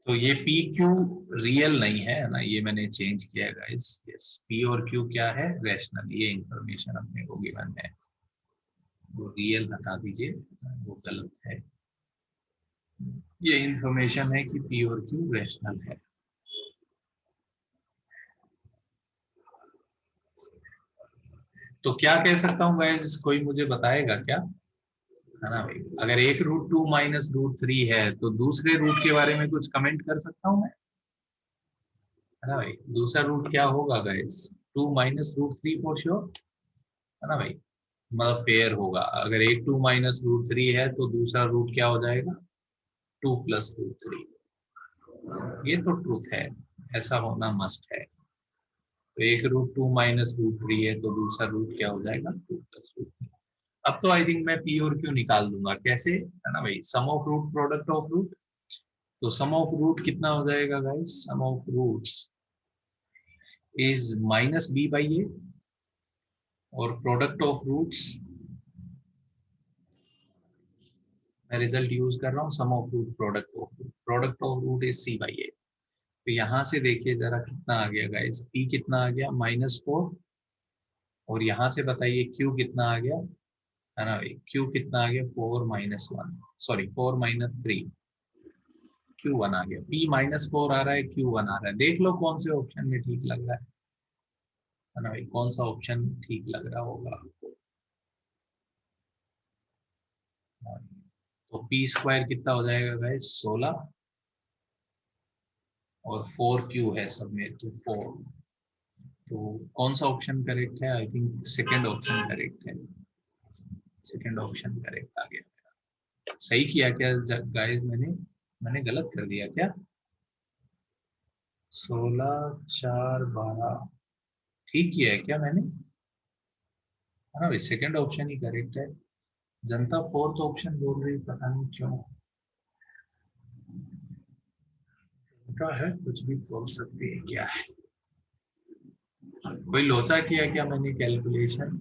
तो ये पी क्यू रियल नहीं है ना, ये मैंने चेंज किया है गाइस। यस, पी और क्यू क्या है, रैशनल, ये इंफॉर्मेशन अपने को गिवन है। वो रियल हटा दीजिए, वो गलत है। ये इंफॉर्मेशन है कि पी और क्यू रैशनल है। तो क्या कह सकता हूँ गाइस, कोई मुझे बताएगा क्या, है ना भाई। अगर एक रूट 2 माइनस रूट 3 है तो दूसरे रूट के बारे में कुछ कमेंट कर सकता हूँ मैं, है ना भाई। दूसरा रूट क्या होगा guys, 2 minus root 3 for sure, है ना भाई, मतलब पेयर होगा। अगर एक 2 माइनस रूट 3 है तो दूसरा रूट क्या हो जाएगा, 2 प्लस रूट 3। ये तो ट्रूथ है, ऐसा होना मस्ट है। तो एक रूट 2 माइनस रूट 3 है तो दूसरा रूट क्या हो जाएगा, 2 प्लस रूट 3। अब तो आई थिंक मैं पी और क्यू निकाल दूंगा, कैसे, है ना भाई, sum of root product of root. तो सम ऑफ रूट कितना हो जाएगा guys, sum of roots is minus B by A, और प्रोडक्ट ऑफ रूट्स, मैं रिजल्ट यूज कर रहा हूँ, sum of root product of root is C by A. तो यहाँ से देखिए जरा कितना आ गया गाइस, पी कितना आ गया, -4, और यहाँ से बताइए क्यू कितना आ गया, है ना भाई, क्यू कितना आ गया, 4 माइनस 1, सॉरी 4 माइनस 3, Q1 आ गया। P -4 आ रहा है, Q1 आ रहा है। देख लो कौन से ऑप्शन में ठीक लग रहा है ना भाई, कौन सा ऑप्शन ठीक लग रहा होगा आपको। तो पी स्क्वायर कितना हो जाएगा गाइस, 16, और 4Q है सब में, तो 4। तो कौन सा ऑप्शन करेक्ट है, I think second option correct है, सेकेंड ऑप्शन करेक्ट आ गया। सही किया क्या गाइस, मैंने गलत कर दिया क्या, 16 4 12 ठीक किया है क्या मैंने, है ना भाई, सेकेंड ऑप्शन ही करेक्ट है। जनता फोर्थ ऑप्शन बोल रही, पता नहीं क्यों। क्या है, कुछ भी बोल सकते हैं, क्या है, कोई लोचा किया क्या मैंने कैलकुलेशन?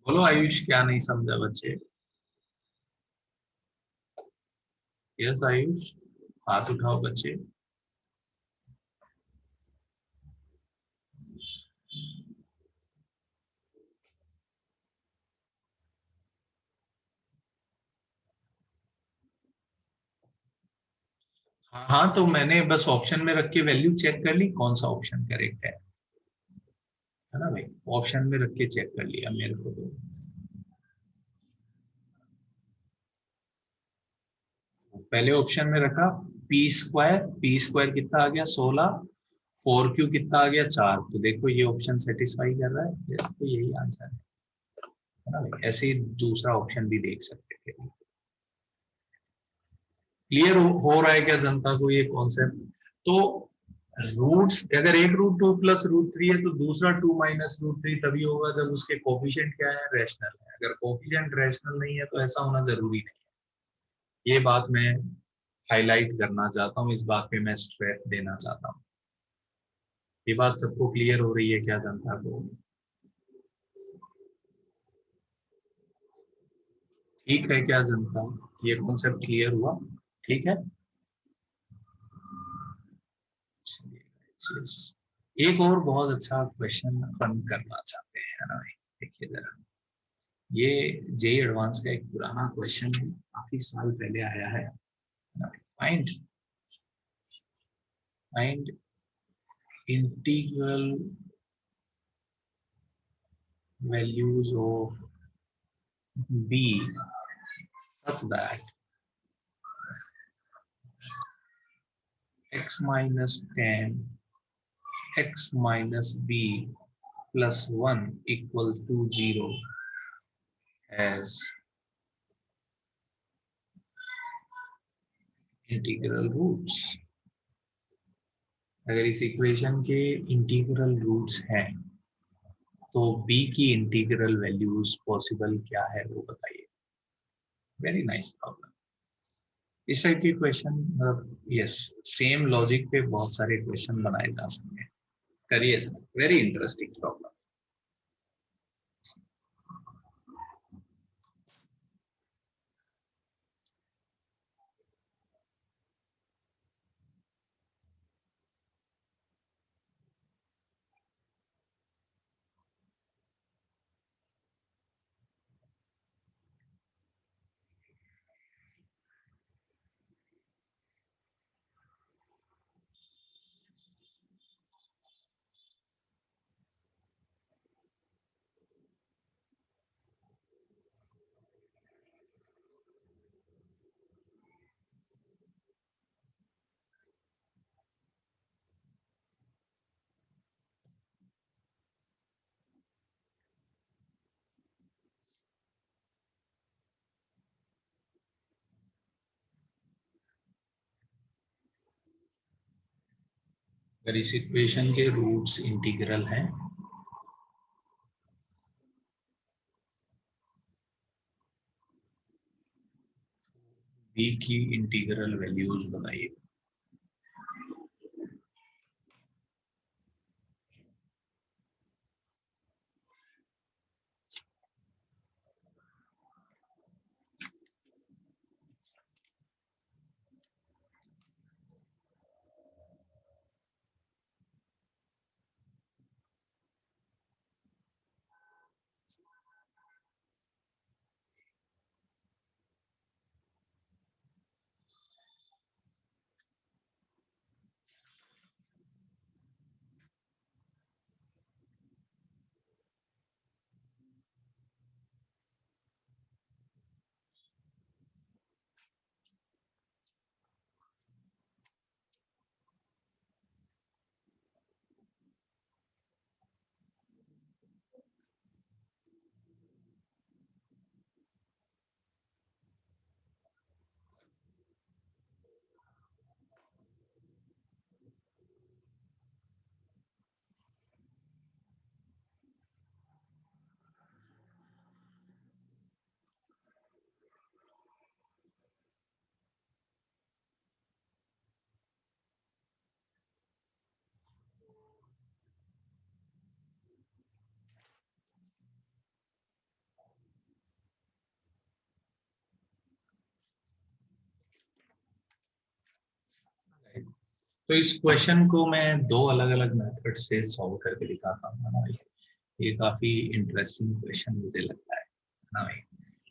बोलो आयुष, क्या नहीं समझा बच्चे? यस आयुष, हाथ उठाओ बच्चे। हाँ हाँ, तो मैंने बस ऑप्शन में रख के वैल्यू चेक कर ली कौन सा ऑप्शन करेक्ट है ना भाई, ऑप्शन में रख के चेक कर लिया मेरे को तो। पहले ऑप्शन में रखा पी स्क्वायर कितना आ गया 16, 4Q कितना आ गया 4, तो देखो ये ऑप्शन सेटिस्फाई कर रहा है, यस, तो यही आंसर है ना भाई। ऐसे ही दूसरा ऑप्शन भी देख सकते थे। क्लियर हो रहा है क्या जनता को ये कॉन्सेप्ट? तो रूट्स, अगर एक रूट 2 प्लस रूट 3 है तो दूसरा 2 माइनस रूट 3 तभी होगा जब उसके कोफिशिएंट क्या है, रैशनल है। अगर कोफिशिएंट रैशनल नहीं है तो ऐसा होना जरूरी नहीं है। ये बात मैं हाईलाइट करना चाहता हूँ, इस बात पे मैं स्ट्रेस देना चाहता हूँ। ये बात सबको क्लियर हो रही है क्या जनता को? ठीक है क्या जनता, ये कॉन्सेप्ट क्लियर हुआ? ठीक है। एक और बहुत अच्छा क्वेश्चन अपन करना चाहते हैं, है ना भाई? देखिए जरा, ये जेई एडवांस का एक पुराना क्वेश्चन है, काफी साल पहले आया है। Find find integral values of b such that x minus 10 x minus b plus 1 equal to 0 as integral roots. अगर इस इक्वेशन के इंटीग्रल रूट्स हैं तो b की इंटीग्रल वैल्यूज पॉसिबल क्या है वो बताइए। Very nice problem. इस टाइप के क्वेश्चन, यस, सेम लॉजिक पे बहुत सारे क्वेश्चन बनाए जा सकते हैं। करिए, वेरी इंटरेस्टिंग प्रॉब्लम। अगर इस इक्वेशन के रूट्स इंटीग्रल हैं b की इंटीग्रल वैल्यूज बताइए। तो इस क्वेश्चन को मैं दो अलग अलग मेथड से सॉल्व करके दिखाता हूँ ना भाई। ये काफी इंटरेस्टिंग क्वेश्चन मुझे लगता है ना भाई।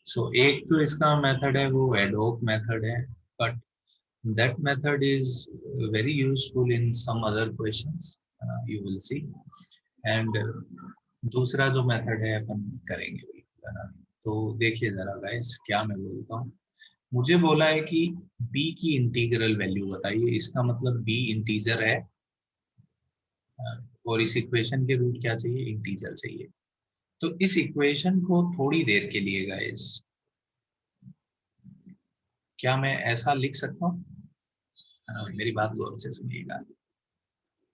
सो एक तो इसका मेथड है वो एडहोक मेथड है, but that method is very useful in some other questions, you will see. And दूसरा जो मेथड है अपन करेंगे है ना। तो देखिए जरा गाइस क्या मैं बोलता हूँ। मुझे बोला है कि b की इंटीग्रल वैल्यू बताइए, इसका मतलब b इंटीजर है और इस इक्वेशन के रूट क्या चाहिए, इंटीजर चाहिए। तो इस इक्वेशन को थोड़ी देर के लिए गाइस क्या मैं ऐसा लिख सकता हूँ, मेरी बात गौर से सुनिएगा।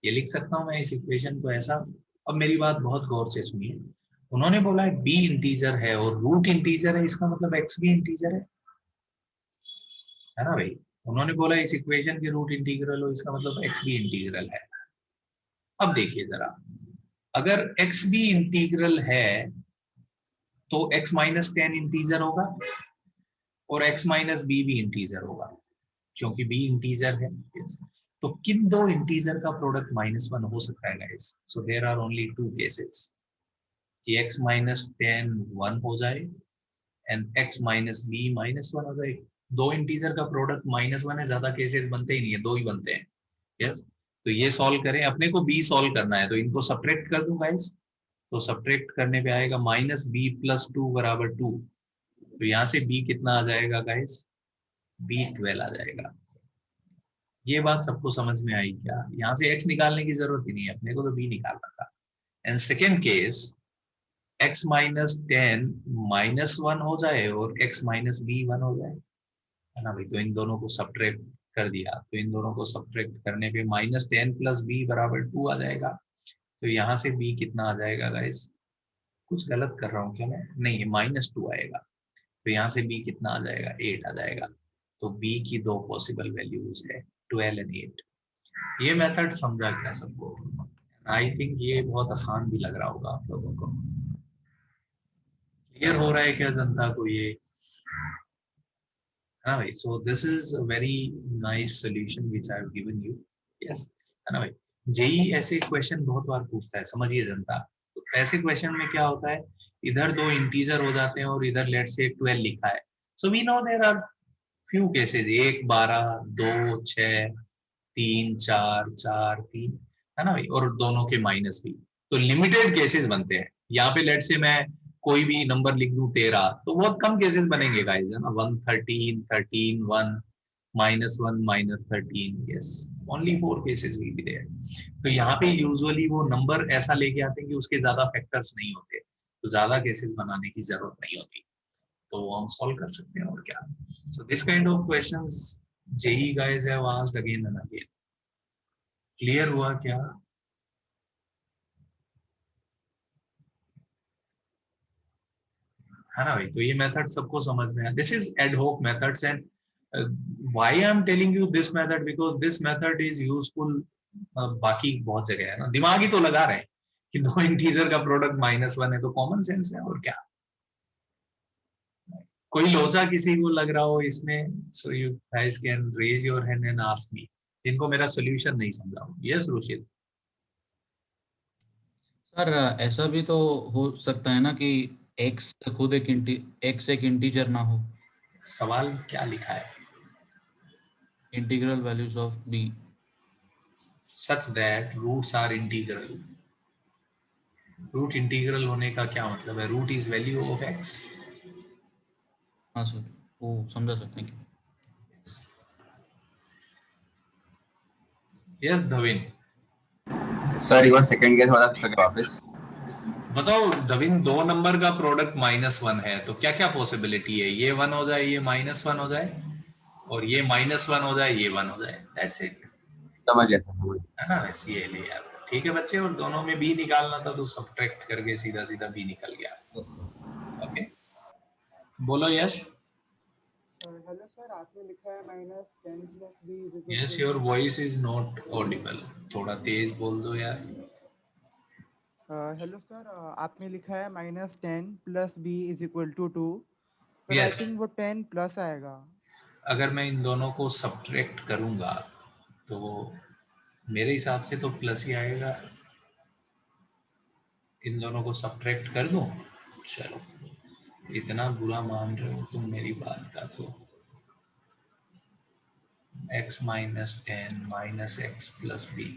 ये लिख सकता हूँ मैं इस इक्वेशन को ऐसा। अब मेरी बात बहुत गौर से सुनिए। उन्होंने बोला है b इंटीजर है और रूट इंटीजर है, इसका मतलब x भी इंटीजर है ना भाई। उन्होंने बोला इस इक्वेशन के रूट इंटीग्रल हो, इसका मतलब x भी इंटीग्रल है। अब देखिए जरा, अगर x भी इंटीग्रल है तो x माइनस 10 इंटीजर होगा और x माइनस बी भी इंटीजर होगा, क्योंकि b इंटीजर है। yes. तो किन दो इंटीजर का प्रोडक्ट -1 हो सकता है guys? So there are only two cases कि x माइनस 10 1 हो जाए एंड x माइनस बी -1 हो जाए। दो इंटीजर का प्रोडक्ट -1 है, ज्यादा केसेस बनते ही नहीं है, दो ही बनते हैं। यस, तो ये सॉल्व करें, अपने को b सॉल्व करना है, तो इनको सब्ट्रैक्ट कर दूं गाइस। तो सब्ट्रैक्ट करने पे आएगा माइनस बी प्लस 2 बराबर 2। तो यहाँ से b कितना आ जाएगा गाइस? b 12 आ जाएगा। ये बात सबको समझ में आई क्या? यहाँ से x निकालने की जरूरत ही नहीं है, अपने को तो b निकालना था। And second case, x minus 10 -1 हो जाए और x माइनस बी 1 हो जाए, है ना भाई। तो इन दोनों को सब्ट्रैक्ट कर दिया, तो इन दोनों को सब्ट्रैक्ट करने पे -10 प्लस बी बराबर 2 आ जाएगा। तो यहाँ से b कितना आ जाएगा गाइस? कुछ गलत कर रहा हूँ क्या मैं? नहीं, -2 आएगा। तो यहाँ से b कितना आ जाएगा? 8 आ जाएगा। तो b की दो पॉसिबल वैल्यूज है 12 एंड 8। ये मेथड समझा क्या सबको? आई थिंक ये बहुत आसान भी लग रहा होगा आप लोगों को। क्लियर हो रहा है क्या जनता को ये? है ना भाई। So this is a very nice solution which I have given you. Yes, है ना भाई। जेई ऐसे क्वेश्चन बहुत बार पूछता है, समझिए जनता। तो ऐसे क्वेश्चन में क्या होता है, इधर दो इंटीजर हो जाते हैं और इधर लेट से 12 लिखा है। So we know there are few cases, 1 12 2 6 3 4 4 3, है ना भाई, और दोनों के माइनस भी। तो लिमिटेड केसेस बनते हैं। यहाँ पे लेट से मैं कोई भी नंबर लिख दूं 13, तो बहुत कम केसेस बनेंगे गाइस, है ना। 1 13 13 1 -1 -13, yes, only 4 cases will be there. तो यहाँ पे यूजुअली वो नंबर ऐसा लेके आते हैं कि उसके ज्यादा फैक्टर्स नहीं होते, तो ज्यादा केसेस बनाने की जरूरत नहीं होती, तो वो हम सॉल्व कर सकते हैं और क्या। So this kind of questions JEE guys have asked again and again. Clear हुआ क्या? है ना भाई। तो ये मेथड सबको समझ में है। दिस इज एड होक methods and why I am telling you this method, because this method is useful बाकी बहुत जगह, है ना। दिमाग ही तो लगा रहे हैं कि दो इंटीजर का प्रोडक्ट -1 है, तो कॉमन सेंस है और क्या। कोई लोचा किसी को लग रहा हो इसमें, so you guys can raise your hand and ask me, जिनको मेरा सॉल्यूशन नहीं समझा हो। यस रुचित। सर ऐसा भी तो हो सकता है ना कि x खुद x एक इंटीजर ना हो। सवाल क्या लिखा है? Integral values of b। Such that roots are integral. Root integral होने का क्या मतलब है? Root is value of x। हाँ सर, वो समझा सकते हैं। यस धविन। सर एक बार सेकंड केस बता सकते हो वापस? बताओ धविन, दो नंबर का प्रोडक्ट -1 है, तो क्या क्या पॉसिबिलिटी है? ये 1 हो जाए, ये -1 हो जाए, और ये -1 हो जाए, ये 1 हो जाए। दैट्स इट, समझ गया सर, समझ है ना। बस ये ले यार, ठीक है बच्चे। और दोनों में b निकालना था, तो सब्ट्रैक्ट करके सीधा सीधा b निकल गया। गया। ओके, बोलो यश। हेलो सर, आपने लिखा है -10 plus b. Yes, your voice is not audible, थोड़ा तेज बोल दो यार। हेलो सर, आपने लिखा है -10 plus b is equal to 2। Sir I yes, think वो 10 प्लस आएगा। अगर मैं इन दोनों को सब्ट्रैक्ट करूंगा तो मेरे हिसाब से तो प्लस ही आएगा, इन दोनों को सब्ट्रैक्ट कर दूं। चलो, इतना बुरा मान रहे हो तुम मेरी बात का, तो x minus 10 minus x plus b,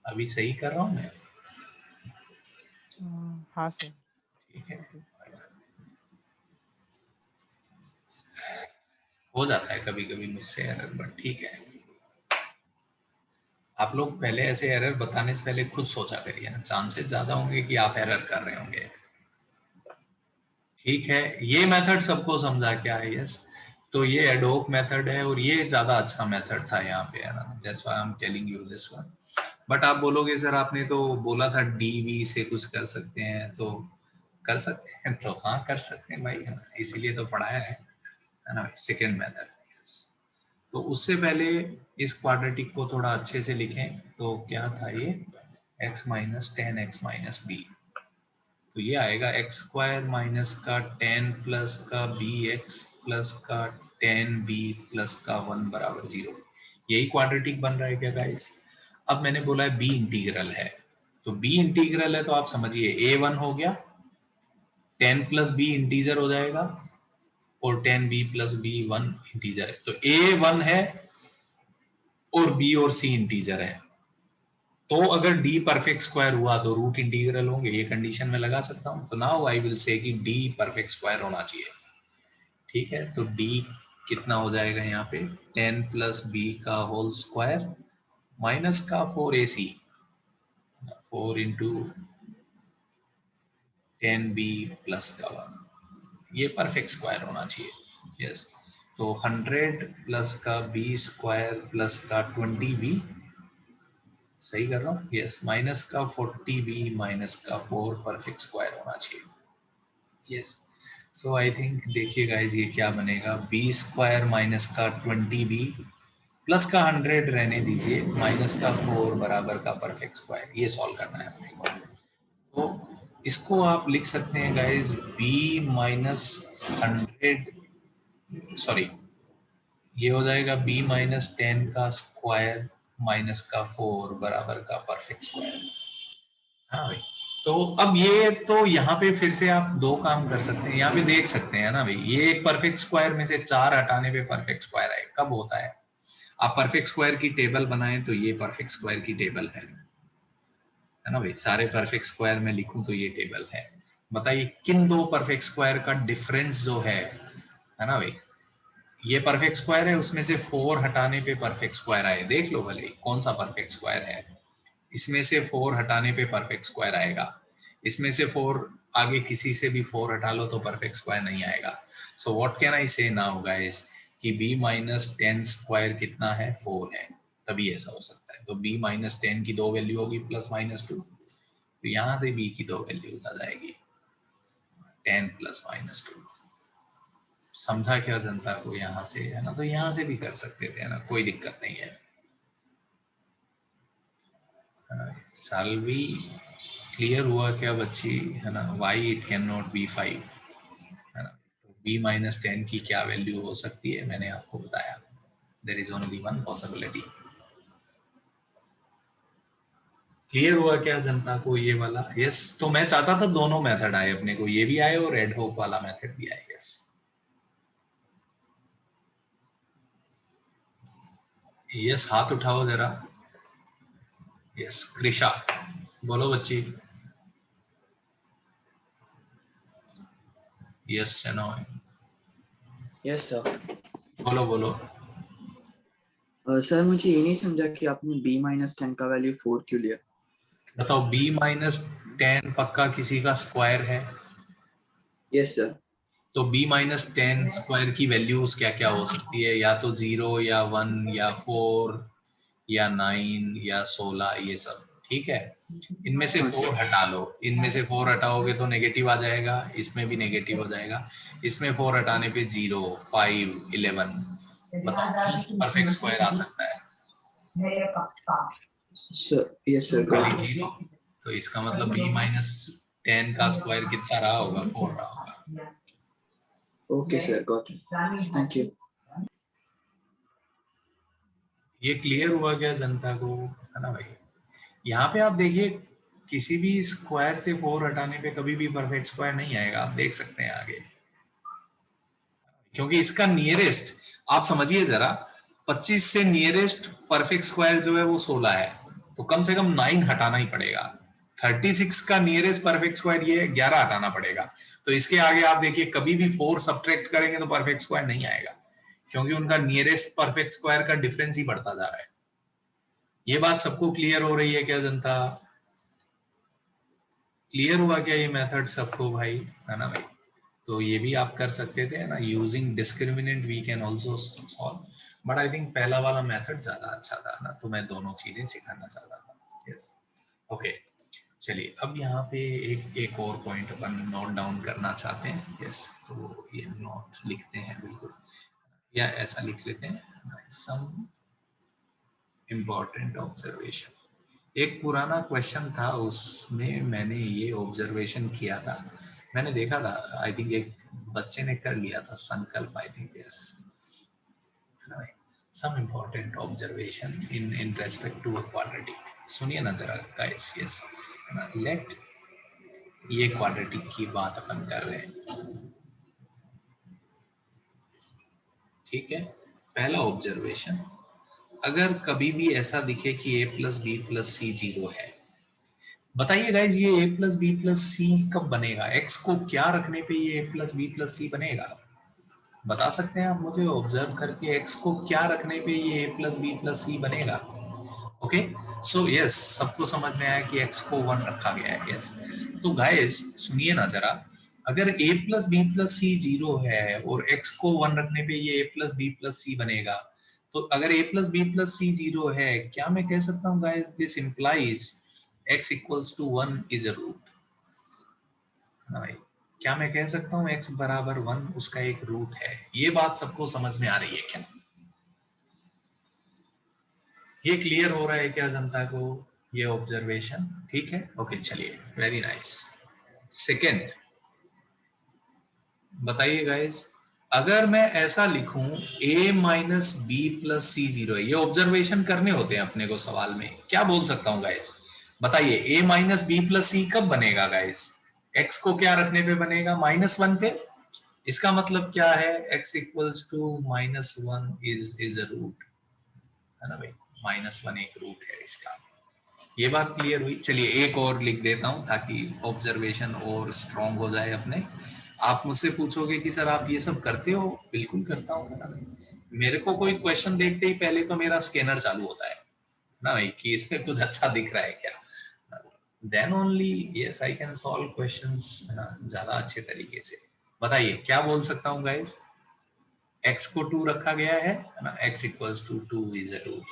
अभी सही कर रहा हूं मैं? हाँ सर। ठीक है, ओके। हो जाता है कभी कभी मुझसे एरर, बट ठीक है। आप लोग पहले ऐसे एरर बताने से पहले खुद सोचा करिए ना, चांसेस ज्यादा होंगे कि आप एरर कर रहे होंगे। ठीक है, ये मेथड सबको समझा क्या है? यस, तो ये एडोक मेथड है और ये ज्यादा अच्छा मेथड था यहाँ पे, है ना, that's why I am telling you this one. But आप बोलोगे सर आपने तो बोला था डीवी से कुछ कर सकते हैं, तो कर सकते हैं, तो हाँ कर सकते हैं भाई, है ना, इसीलिए तो पढ़ाया है ना, सेकेंड मेथड। तो उससे पहले इस क्वाड्रेटिक को थोड़ा अच्छे से लिखें, तो क्या था ये, x minus 10 x minus b, तो ये आएगा एक्स स्क्वायर माइनस का 10 प्लस का बी एक्स प्लस का 10 बी प्लस का 1 बराबर 0। यही क्वाड्रेटिक बन रहा है क्या गाइस? अब मैंने बोला है बी इंटीग्रल है, तो बी इंटीग्रल है तो आप समझिए a1 हो गया, 10 प्लस बी इंटीजर हो जाएगा, और 10 बी प्लस बी 1 इंटीजर है, तो a1 है और b और c इंटीजर है। तो अगर d परफेक्ट स्क्वायर हुआ तो रूट इंटीग्रल होंगे, ये कंडीशन में लगा सकता हूं। तो नाउ आई विल से कि d परफेक्ट स्क्वायर होना चाहिए। ठीक है, तो d कितना हो जाएगा यहाँ पे, 10 प्लस b का होल स्क्वायर माइनस का 4ac, 4 इंटू 10b प्लस का 1, ये परफेक्ट स्क्वायर होना चाहिए। यस, तो 100 प्लस का b स्क्वायर प्लस का 20b, सही कर रहा हूँ? यस, माइनस का 40b माइनस का 4 परफेक्ट स्क्वायर होना चाहिए। यस, तो आई थिंक देखिए गाइस ये क्या बनेगा, b स्क्वायर माइनस का 20b प्लस का 100 रहने दीजिए माइनस का 4 बराबर का परफेक्ट स्क्वायर, ये सॉल्व करना है अपने को। तो इसको आप लिख सकते हैं गाइस, b माइनस 100, सॉरी, ये हो जाएगा b माइनस 10 का स्क्वायर माइनस का 4 बराबर का परफेक्ट स्क्वायर। हाँ भाई, तो अब ये तो यहाँ पे फिर से आप दो काम कर सकते हैं, यहाँ पे देख सकते हैं ना भाई, ये एक परफेक्ट स्क्वायर में से 4 हटाने पे परफेक्ट स्क्वायर आए, कब होता है? आप परफेक्ट स्क्वायर की टेबल बनाएं तो ये परफेक्ट स्क्वायर की टेबल है ना भाई, सारे परफेक्ट स्क्वायर में लिखूं तो ये टेबल है। बताइए किन दो परफेक्ट स्क्वायर का डिफरेंस जो है ना भाई, ये परफेक्ट स्क्वायर है, उसमें से 4 हटाने पे परफेक्ट स्क्वायर आए, देख लो भले कौन सा परफेक्ट स्क्वायर है, इसमें से 4 हटाने पे परफेक्ट स्क्वायर आएगा, इसमें से 4 आगे किसी से भी 4 हटा लो तो परफेक्ट स्क्वायर नहीं आएगा। सो व्हाट कैन आई से नाउ गाइस, कि b माइनस 10 स्क्वायर कितना है, 4 है, तभी ऐसा हो सकता है। तो b माइनस 10 की दो वैल्यू होगी प्लस माइनस 2, तो यहाँ से b की दो वैल्यू आ जाएगी 10 प्लस माइनस 2। समझा क्या जनता को यहाँ से, है ना, तो यहाँ से भी कर सकते थे, है ना, कोई दिक्कत नहीं है। साल्वी क्लियर हुआ क्या बच्ची, है ना, why it can not be 5, है ना, तो b माइनस 10 की क्या वैल्यू हो सकती है, मैंने आपको बताया, there is only one possibility. Clear हुआ क्या जनता को ये वाला? यस, तो मैं चाहता था दोनों मेथड आए अपने को, ये भी आए और एडहॉक वाला मेथड भी आए। यस, यस, हाथ उठाओ जरा। यस, कृषा बोलो बच्ची। Yes Sanoy, yes sir. बोलो बोलो। सर मुझे ये नहीं समझा कि आपने b माइनस 10 का वैल्यू 4 क्यों लिया? बताओ, b माइनस 10 पक्का किसी का स्क्वायर है? Yes sir. तो b माइनस 10 स्क्वायर की वैल्यूज क्या क्या हो सकती है, या तो 0 या 1 या 4 या 9 या 16, ये सब। ठीक है, इनमें से 4 हटा लो, इनमें से 4 हटाओगे तो नेगेटिव आ जाएगा, इसमें भी नेगेटिव हो जाएगा, इसमें 4 हटाने पे 0, 5, 11, बताओ परफेक्ट स्क्वायर आ सकता है? सर यस सर, खाली गॉट इट। 0, तो इसका मतलब b माइनस 10 का स्क्वायर कितना रहा होगा, 4 रहा होगा। Okay sir, got it, thank you. ये क्लियर हुआ क्या जनता को, है ना भाई। यहाँ पे आप देखिए किसी भी स्क्वायर से 4 हटाने पे कभी भी परफेक्ट स्क्वायर नहीं आएगा, आप देख सकते हैं आगे, क्योंकि इसका नियरेस्ट आप समझिए जरा, 25 से नियरेस्ट परफेक्ट स्क्वायर जो है वो 16 है, तो कम से कम 9 हटाना ही पड़ेगा। 36 का नियरेस्ट परफेक्ट स्क्वायर ये है, 11 हटाना पड़ेगा। तो इसके आगे आप देखिए कभी भी 4 सब्ट्रैक्ट करेंगे तो परफेक्ट स्क्वायर नहीं आएगा, क्योंकि उनका नियरेस्ट परफेक्ट स्क्वायर का डिफरेंस ही बढ़ता जा रहा है। ये बात सबको क्लियर हो रही है क्या जनता? क्लियर हुआ क्या ये मेथड सबको भाई, है ना भाई? तो ये भी आप कर सकते थे ना, using discriminant we can also solve, but I think पहला वाला मेथड ज्यादा अच्छा था ना, तो मैं दोनों चीजें सिखाना चाहता था। यस ओके, चलिए अब यहाँ पे एक और पॉइंट अपन नोट डाउन करना चाहते हैं। यस तो ये नोट लिखते हैं बिल्कुल, या ऐसा लिख लेते हैं, सम इम्पोर्टेंट ऑब्जर्वेशन। एक पुराना क्वेश्चन था, उसमें मैंने ये ऑब्जर्वेशन किया था, मैंने देखा था, आई थिंक एक बच्चे ने कर लिया था Sankalp, I think yes, some important observation in respect to a quadratic. सुनिए ना जरा गाइस, यस लेट, ये क्वाड्रेटिक की बात अपन कर रहे हैं, ठीक है। पहला ऑब्जर्वेशन, अगर कभी भी ऐसा दिखे कि a plus b plus c 0 है, बताइए गाइज ये a प्लस बी प्लस सी कब बनेगा? x को क्या रखने पे ये a plus b plus c बनेगा? बता सकते हैं आप मुझे ऑब्जर्व करके, x को क्या रखने पे ये a plus b plus c बनेगा? ओके सो यस, सबको समझ में आया कि x को 1 रखा गया है। यस तो गाइज सुनिए ना जरा, अगर a plus b plus c 0 है और x को 1 रखने पे ये a plus b plus c बनेगा, तो अगर a plus b plus c 0 है, क्या मैं कह सकता हूँ guys this implies x equals to 1 is a root? क्या मैं कह सकता हूँ x बराबर 1 उसका एक रूट है? ये बात सबको समझ में आ रही है क्या? ये क्लियर हो रहा है क्या जनता को ये ऑब्जर्वेशन? ठीक है ओके चलिए, वेरी नाइस। सेकेंड बताइए गाइस, अगर मैं ऐसा लिखूं a minus b plus c 0 है, ये ऑब्जर्वेशन करने होते हैं अपने को सवाल में, क्या बोल सकता हूं गाइस? बताइए a माइनस बी प्लस सी कब बनेगा गाइस? x को क्या रखने पे बनेगा? -1 पे। इसका मतलब क्या है? x equals to -1 is a root, है ना भाई, -1 एक रूट है इसका। ये बात क्लियर हुई? चलिए एक और लिख देता हूं ताकि ऑब्जर्वेशन और स्ट्रॉन्ग हो जाए अपने। आप मुझसे पूछोगे कि सर आप ये सब करते हो? बिल्कुल करता हूँ। मेरे को कोई क्वेश्चन देखते ही पहले तो मेरा स्कैनर चालू होता है ना भाई, कि इसमें कुछ अच्छा दिख रहा है क्या, then only yes I can solve questions ज्यादा अच्छे तरीके से। बताइए क्या बोल सकता हूँ गाइस? x को 2 रखा गया है ना, x equals to 2 is a root,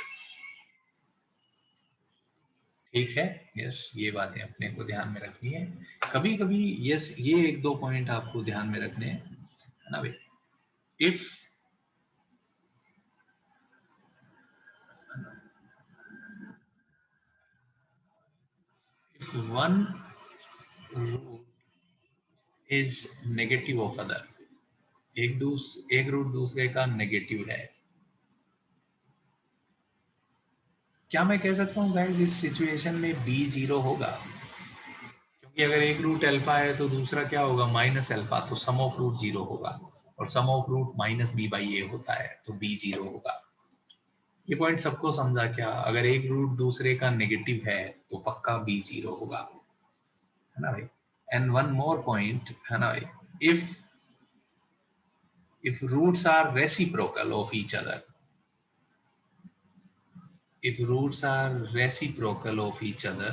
ठीक है। यस ये बातें अपने को ध्यान में रखनी है कभी कभी। यस ये एक दो पॉइंट आपको ध्यान में रखने हैं, है ना भाई। If one root is negative of other, एक रूट दूसरे का नेगेटिव है, क्या मैं कह सकता हूँ गाइस इस सिचुएशन में b 0 होगा? क्योंकि अगर एक रूट अल्फा है तो दूसरा क्या होगा? माइनस अल्फा, तो सम ऑफ रूट 0 होगा, और sum of root minus B by A होता है, तो b 0 होगा। ये पॉइंट सबको समझा क्या? अगर एक रूट दूसरे का नेगेटिव है तो पक्का b 0 होगा, है ना भाई। एंड वन मोर पॉइंट, है ना भाई, if roots are reciprocal of each other, if roots are reciprocal of each other,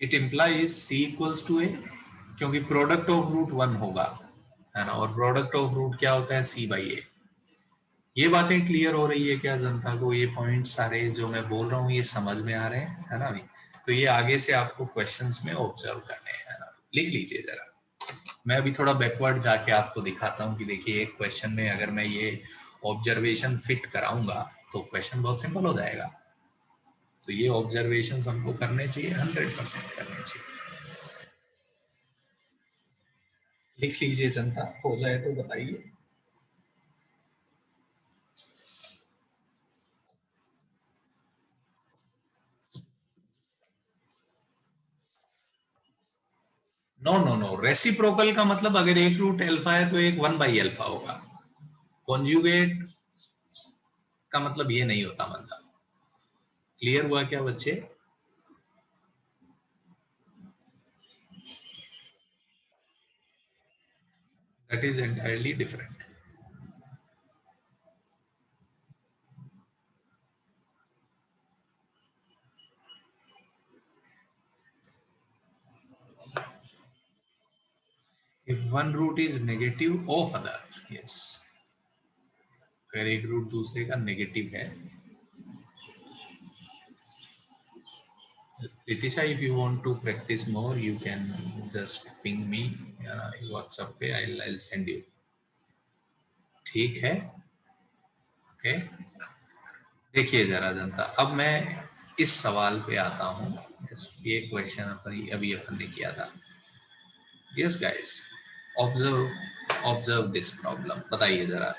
it implies c equals to a, क्योंकि प्रोडक्ट ऑफ रूट 1 होगा, है ना, और प्रोडक्ट ऑफ रूट क्या होता है? c by a। ये बातें क्लियर हो रही है क्या जनता को? ये पॉइंट सारे जो मैं बोल रहा हूँ ये समझ में आ रहे हैं, है ना भाई। तो ये आगे से आपको क्वेश्चंस में ऑब्जर्व करने हैं, है ना, लिख लीजिए जरा। मैं अभी थोड़ा बैकवर्ड जाके आपको दिखाता हूँ कि देखिए एक क्वेश्चन में अगर मैं ये ऑब्जर्वेशन फिट कराऊंगा तो क्वेश्चन बहुत सिंपल हो जाएगा। तो ये ऑब्जर्वेशन हमको करने चाहिए, 100% करने चाहिए। लिख लीजिए जनता, हो जाए तो बताइए। नो नो नो, रेसिप्रोकल का मतलब अगर एक रूट अल्फा है तो एक 1/अल्फा होगा। कॉन्जुगेट का मतलब ये नहीं होता मतलब। क्लियर हुआ क्या बच्चे? That is entirely different. If one root is negative of other, yes, अगर एक रूट दूसरे का नेगेटिव है। Ritisha, if you want to practice more, you can just ping me WhatsApp पे, I'll send you. ठीक है, ओके। देखिए जरा जनता, अब मैं इस सवाल पे आता हूँ। ये क्वेश्चन अभी अपन ने किया था। Yes guys, observe this problem. बताइए जरा,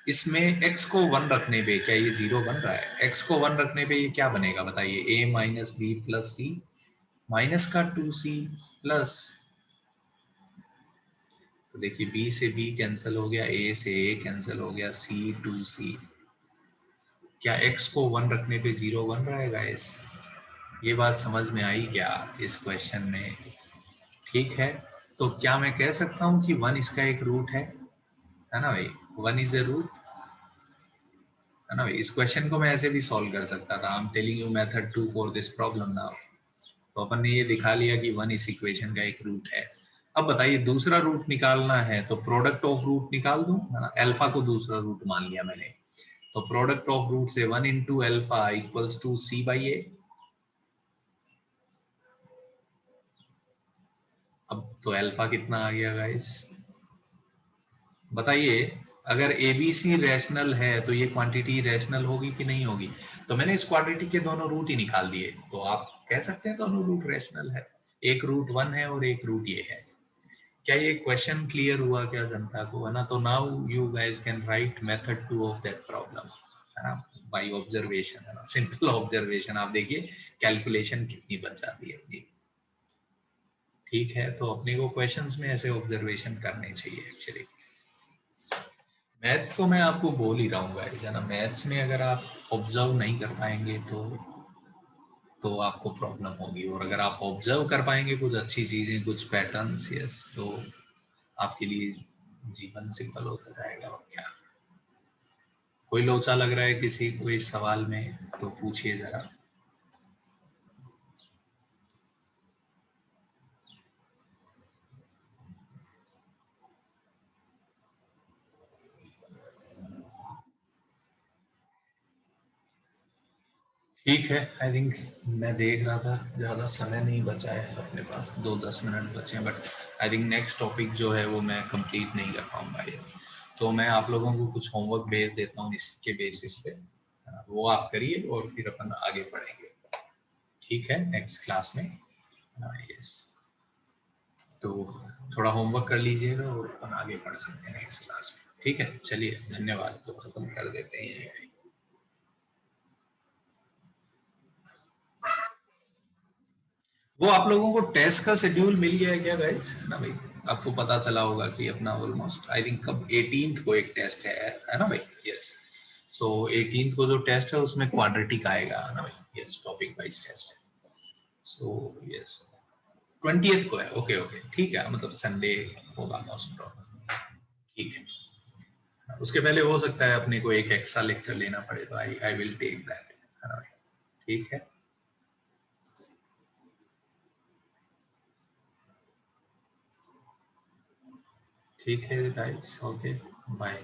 इसमें x को 1 रखने पे क्या ये 0 बन रहा है? x को 1 रखने पे ये क्या बनेगा बताइए? a minus b plus c minus का 2c प्लस, तो देखिए b से b कैंसिल हो गया, a से a कैंसिल हो गया, c 2c। क्या x को 1 रखने पे 0 बन रहा है गाइस? ये बात समझ में आई क्या इस क्वेश्चन में? ठीक है, तो क्या मैं कह सकता हूं कि 1 इसका एक रूट है ना भाई? 1 इज ए रूट, है ना भाई? इस क्वेश्चन को मैं ऐसे भी सॉल्व कर सकता था। I am telling you method 2 for this problem now. तो अपन ने ये दिखा लिया कि 1 इस इक्वेशन का एक रूट है। अब बताइए दूसरा रूट निकालना है तो प्रोडक्ट ऑफ रूट निकाल दूं, है ना? अल्फा को दूसरा रूट मान लिया मैंने, तो प्रोडक्ट ऑफ रूट से 1 into alpha equals to C by A. अब तो अल्फा कितना आ गया गाइस बताइए? अगर एबीसी रैशनल है तो ये क्वांटिटी रैशनल होगी कि नहीं होगी? तो मैंने इस क्वांटिटी के दोनों रूट ही निकाल दिए, तो आप कह सकते हैं दोनों रूट रैशनल है। एक रूट 1 है और एक रूट ये है। क्या ये क्वेश्चन क्लियर हुआ क्या जनता को, है ना? तो now you guys can write method 2 of that problem, है ना? बाय ऑब्जर्वेशन, है ना? Simple observation. आप देखिए कैलकुलेशन कितनी बच जाती है अपनी। ठीक है, तो अपने को क्वेश्चंस में ऐसे ऑब्जर्वेशन करने चाहिए एक्चुअली। मैथ्स तो मैं आपको बोल ही रहा हूँ गाइस, है ना? मैथ्स में अगर आप ऑब्जर्व नहीं कर पाएंगे तो आपको प्रॉब्लम होगी, और अगर आप ऑब्जर्व कर पाएंगे कुछ अच्छी चीजें, कुछ पैटर्न्स, यस, तो आपके लिए जीवन सिंपल होता जाएगा। और क्या, कोई लोचा लग रहा है किसी को इस सवाल में तो पूछिए जरा। ठीक है, आई थिंक मैं देख रहा था ज्यादा समय नहीं बचा है अपने पास, 2-10 मिनट बचे हैं, but I think next topic जो है वो मैं कंप्लीट नहीं कर पाऊंगा ये। तो मैं आप लोगों को कुछ होमवर्क भेज देता हूँ इसके बेसिस पे, वो आप करिए और फिर अपन आगे पढ़ेंगे। ठीक है, नेक्स्ट क्लास में। यस, तो थोड़ा होमवर्क कर लीजिएगा और अपन आगे पढ़ सकते हैं नेक्स्ट क्लास में। ठीक है, चलिए धन्यवाद, तो खत्म कर देते हैं। वो आप लोगों को टेस्ट का शेड्यूल मिल गया है क्या गाइस, है ना भाई? आपको पता चला होगा कि अपना ऑलमोस्ट आई थिंक कब 18th को एक टेस्ट है ना भाई? यस, सो 18th को जो टेस्ट है उसमें क्वाड्रेटिक आएगा, है ना भाई? यस, टॉपिक वाइज टेस्ट है। सो यस, 20th को है। ओके ओके, ठीक है, मतलब संडे होगा मोस्ट प्रॉब्लम। ठीक है, उसके पहले हो सकता है अपने को एक एक्स्ट्रा लेक्चर लेना पड़े, तो आई विल टेक दैट, है ना भाई? ठीक है, ठीक है गाइस, ओके, बाय।